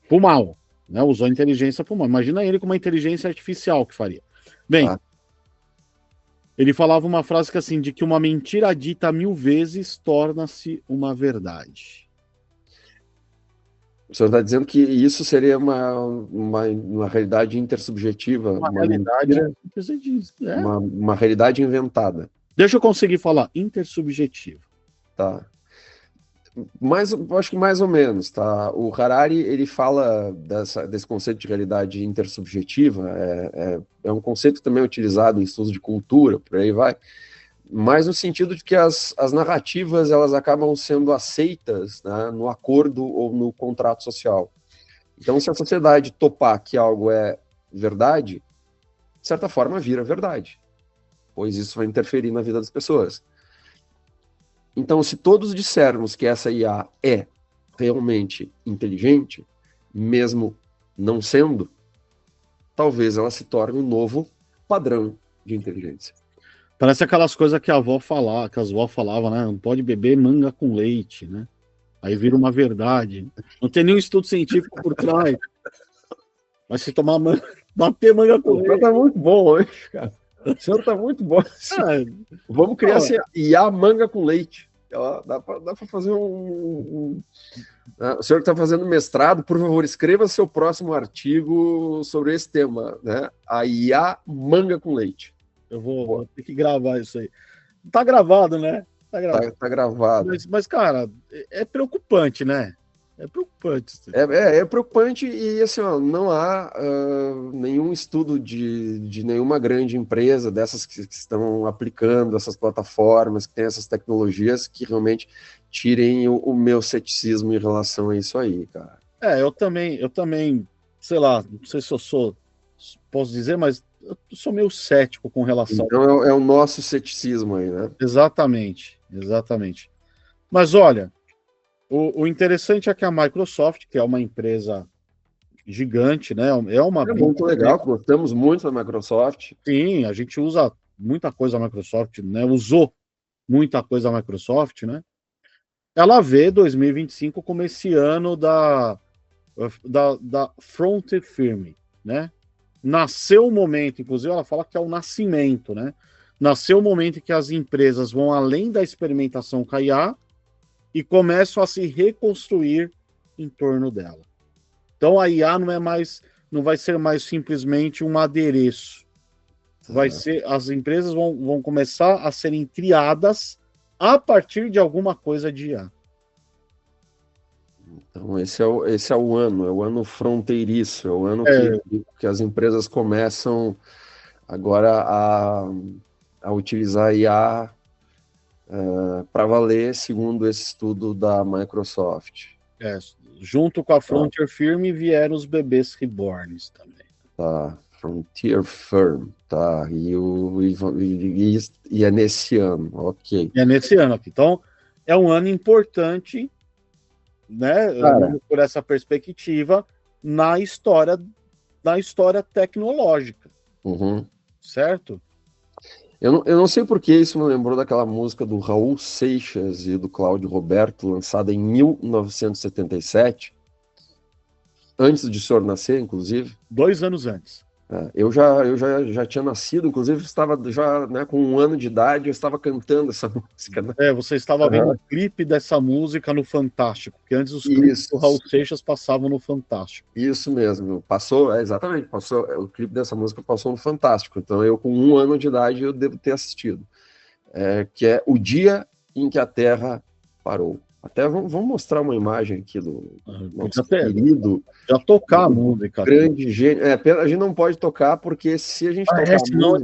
Pro mal, né? Usou a inteligência pro mal. Imagina ele com uma inteligência artificial que faria. Bem, ele falava uma frase que assim, de que uma mentira dita 1000 vezes torna-se uma verdade. O senhor está dizendo que isso seria uma realidade intersubjetiva, uma realidade inventada. Deixa eu conseguir falar intersubjetiva. Tá. Eu acho que mais ou menos, tá? O Harari, ele fala desse conceito de realidade intersubjetiva, é um conceito também utilizado em estudos de cultura, por aí vai, mas no sentido de que as narrativas, elas acabam sendo aceitas, né, no acordo ou no contrato social. Então, se a sociedade topar que algo é verdade, de certa forma vira verdade, pois isso vai interferir na vida das pessoas. Então, se todos dissermos que essa IA é realmente inteligente, mesmo não sendo, talvez ela se torne um novo padrão de inteligência. Parece aquelas coisas que a avó falava, que as avó falavam, né? Não pode beber manga com leite, né? Aí vira uma verdade. Não tem nenhum estudo científico por trás. Mas se tomar manga, bater manga com O senhor leite. tá muito bom hoje, cara. O senhor tá muito bom. Vamos criar assim, IA manga com leite. Dá para fazer o senhor que está fazendo mestrado, por favor, escreva seu próximo artigo sobre esse tema, né? A IA manga com leite. Eu vou ter que gravar isso aí. Tá gravado, né? Tá gravado. Tá gravado. Mas, cara, é preocupante, né? É preocupante. É preocupante e, assim, ó, não há nenhum estudo de nenhuma grande empresa dessas que estão aplicando essas plataformas, que tem essas tecnologias, que realmente tirem o meu ceticismo em relação a isso aí, cara. Eu também, sei lá, não sei se posso dizer, mas eu sou meio cético com relação. Então é o nosso ceticismo aí, né? Exatamente. Mas olha, o interessante é que a Microsoft, que é uma empresa gigante, né? É muito legal, gostamos muito da Microsoft. Sim, a gente usa muita coisa da Microsoft, né? Usou muita coisa da Microsoft, né? Ela vê 2025 como esse ano da fronte firme, né? Nasceu o momento, inclusive ela fala que é o nascimento, né? Nasceu o momento em que as empresas vão além da experimentação com a IA e começam a se reconstruir em torno dela. Então a IA não vai ser mais simplesmente um adereço. As empresas vão começar a serem criadas a partir de alguma coisa de IA. Então esse é o ano fronteiriço, é o ano que as empresas começam agora a utilizar IA para valer, segundo esse estudo da Microsoft. Junto com a Frontier Firm vieram os bebês reborns também. Tá, Frontier Firm, tá, e é nesse ano, ok. É nesse ano aqui. Então, é um ano importante, né, por essa perspectiva, na história tecnológica. Uhum. Certo? Eu não sei porque isso me lembrou daquela música do Raul Seixas e do Cláudio Roberto, lançada em 1977, antes de o senhor nascer, inclusive. 2 anos antes. Eu já tinha nascido, inclusive estava já, né, com 1 ano de idade, eu estava cantando essa música. Né? Você estava vendo o clipe dessa música no Fantástico, porque antes os clipes do Raul Seixas passavam no Fantástico. Isso mesmo, exatamente, o clipe dessa música passou no Fantástico, então eu com 1 ano de idade eu devo ter assistido, que é O Dia em que a Terra Parou. Até vamos mostrar uma imagem aqui do nosso querido... Já tocar a música. Grande gênio. A gente não pode tocar, porque se a gente tocar senão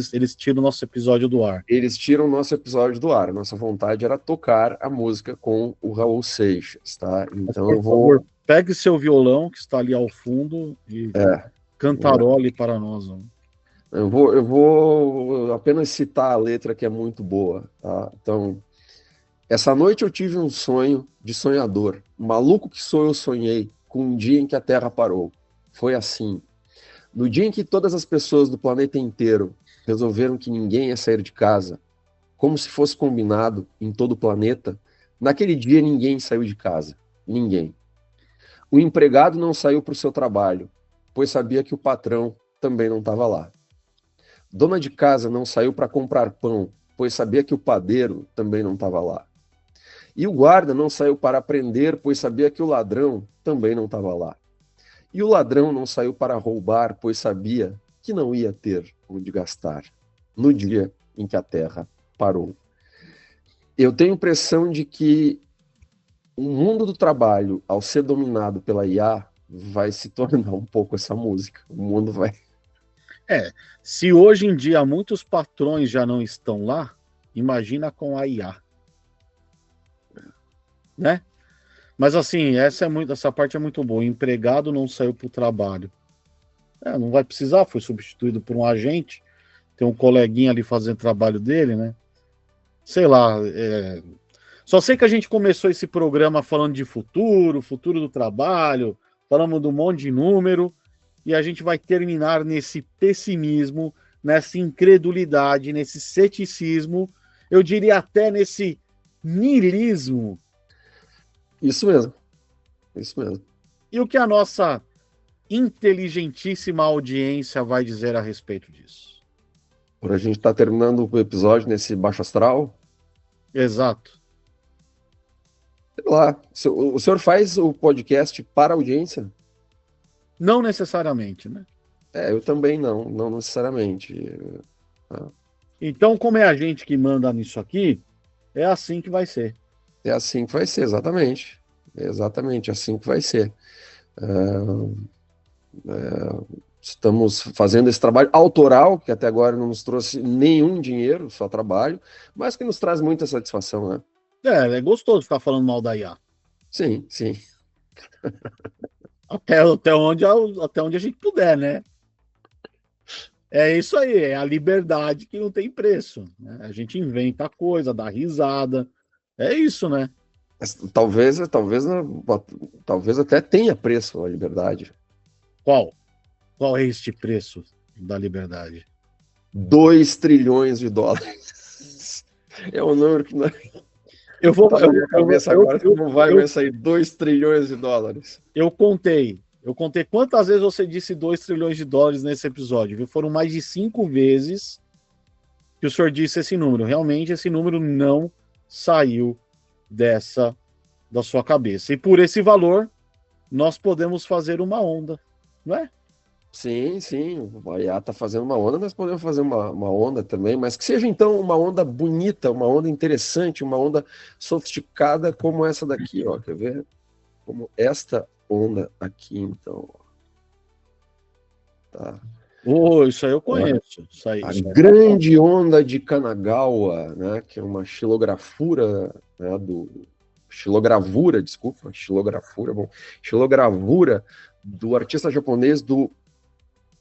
eles tiram o nosso episódio do ar. Eles tiram o nosso episódio do ar. Nossa vontade era tocar a música com o Raul Seixas, tá? Então eu vou... Por favor, pegue seu violão, que está ali ao fundo, e cantarole para nós. Eu vou apenas citar a letra, que é muito boa, tá? Então... Essa noite eu tive um sonho de sonhador. Maluco que sou, eu sonhei com um dia em que a Terra parou. Foi assim. No dia em que todas as pessoas do planeta inteiro resolveram que ninguém ia sair de casa, como se fosse combinado em todo o planeta, naquele dia ninguém saiu de casa. Ninguém. O empregado não saiu para o seu trabalho, pois sabia que o patrão também não estava lá. Dona de casa não saiu para comprar pão, pois sabia que o padeiro também não estava lá. E o guarda não saiu para prender, pois sabia que o ladrão também não estava lá. E o ladrão não saiu para roubar, pois sabia que não ia ter onde gastar, no dia em que a Terra parou. Eu tenho a impressão de que o mundo do trabalho, ao ser dominado pela IA, vai se tornar um pouco essa música. O mundo vai... Se hoje em dia muitos patrões já não estão lá, imagina com a IA. Né? Mas assim, essa parte é muito boa. O empregado não saiu para o trabalho. Não vai precisar, foi substituído por um agente. Tem um coleguinha ali fazendo o trabalho dele, né? Sei lá. Só sei que a gente começou esse programa falando de futuro do trabalho, falamos de um monte de número, e a gente vai terminar nesse pessimismo, nessa incredulidade, nesse ceticismo, eu diria até nesse niilismo. Isso mesmo. Isso mesmo. E o que a nossa inteligentíssima audiência vai dizer a respeito disso? Por a gente estar terminando o episódio nesse baixo astral. Exato. Sei lá, o senhor faz o podcast para a audiência? Não necessariamente, né? Eu também não necessariamente. Então, como é a gente que manda nisso aqui, é assim que vai ser. É assim que vai ser, exatamente. É exatamente assim que vai ser. Estamos fazendo esse trabalho autoral, que até agora não nos trouxe nenhum dinheiro, só trabalho, mas que nos traz muita satisfação, né? É gostoso ficar falando mal da IA. Sim, sim. Até onde a gente puder, né? É isso aí, é a liberdade que não tem preço. Né? A gente inventa coisa, dá risada. É isso, né? Talvez até tenha preço a liberdade. Qual? Qual é este preço da liberdade? 2 trilhões de dólares. É um número que não vai mais sair 2 trilhões de dólares. Eu contei quantas vezes você disse 2 trilhões de dólares nesse episódio. Foram mais de 5 vezes que o senhor disse esse número. Realmente, esse número não saiu da sua cabeça. E por esse valor, nós podemos fazer uma onda, não é? Sim. O IA está fazendo uma onda, nós podemos fazer uma onda também, mas que seja então uma onda bonita, uma onda interessante, uma onda sofisticada como essa daqui, ó. Quer ver? Como esta onda aqui, então. Tá. Isso aí eu conheço. Grande onda de Kanagawa, né? Que é uma xilogravura, né, xilogravura do artista japonês do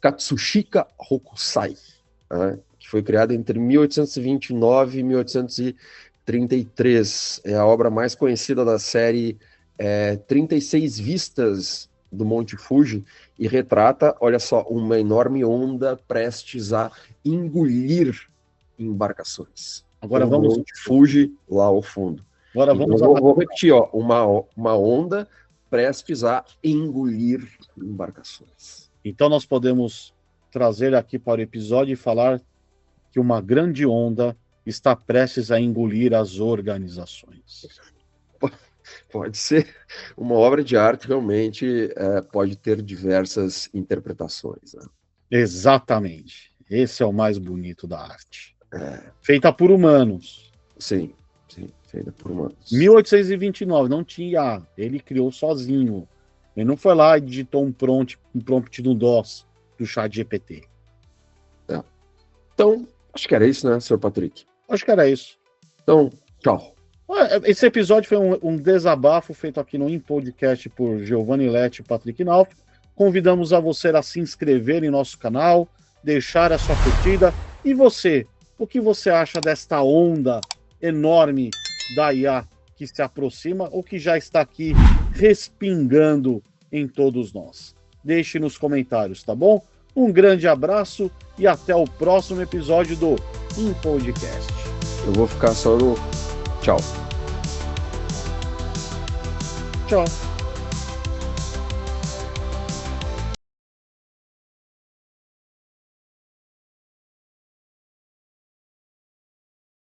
Katsushika Hokusai, né, que foi criado entre 1829 e 1833. É a obra mais conhecida da série 36 Vistas do Monte Fuji, e retrata, olha só, uma enorme onda prestes a engolir embarcações. Agora vamos... Monte Fuji lá ao fundo. Agora então, vamos... vou repetir, ó, uma onda prestes a engolir embarcações. Então nós podemos trazer aqui para o episódio e falar que uma grande onda está prestes a engolir as organizações. Pode ser uma obra de arte, realmente pode ter diversas interpretações. Né? Exatamente. Esse é o mais bonito da arte. Feita por humanos. Sim, feita por humanos. 1829, não tinha. Ele criou sozinho. Ele não foi lá e digitou um prompt no DOS do ChatGPT. Então, acho que era isso, né, Sr. Patrick? Acho que era isso. Então, tchau. Esse episódio foi um desabafo feito aqui no InPodcast por Giovanni Letti e Patrick Nauf. Convidamos a você a se inscrever em nosso canal, deixar a sua curtida. E você, o que você acha desta onda enorme da IA que se aproxima ou que já está aqui respingando em todos nós? Deixe nos comentários, tá bom? Um grande abraço e até o próximo episódio do InPodcast. Eu vou ficar só no... Tchau. Tchau.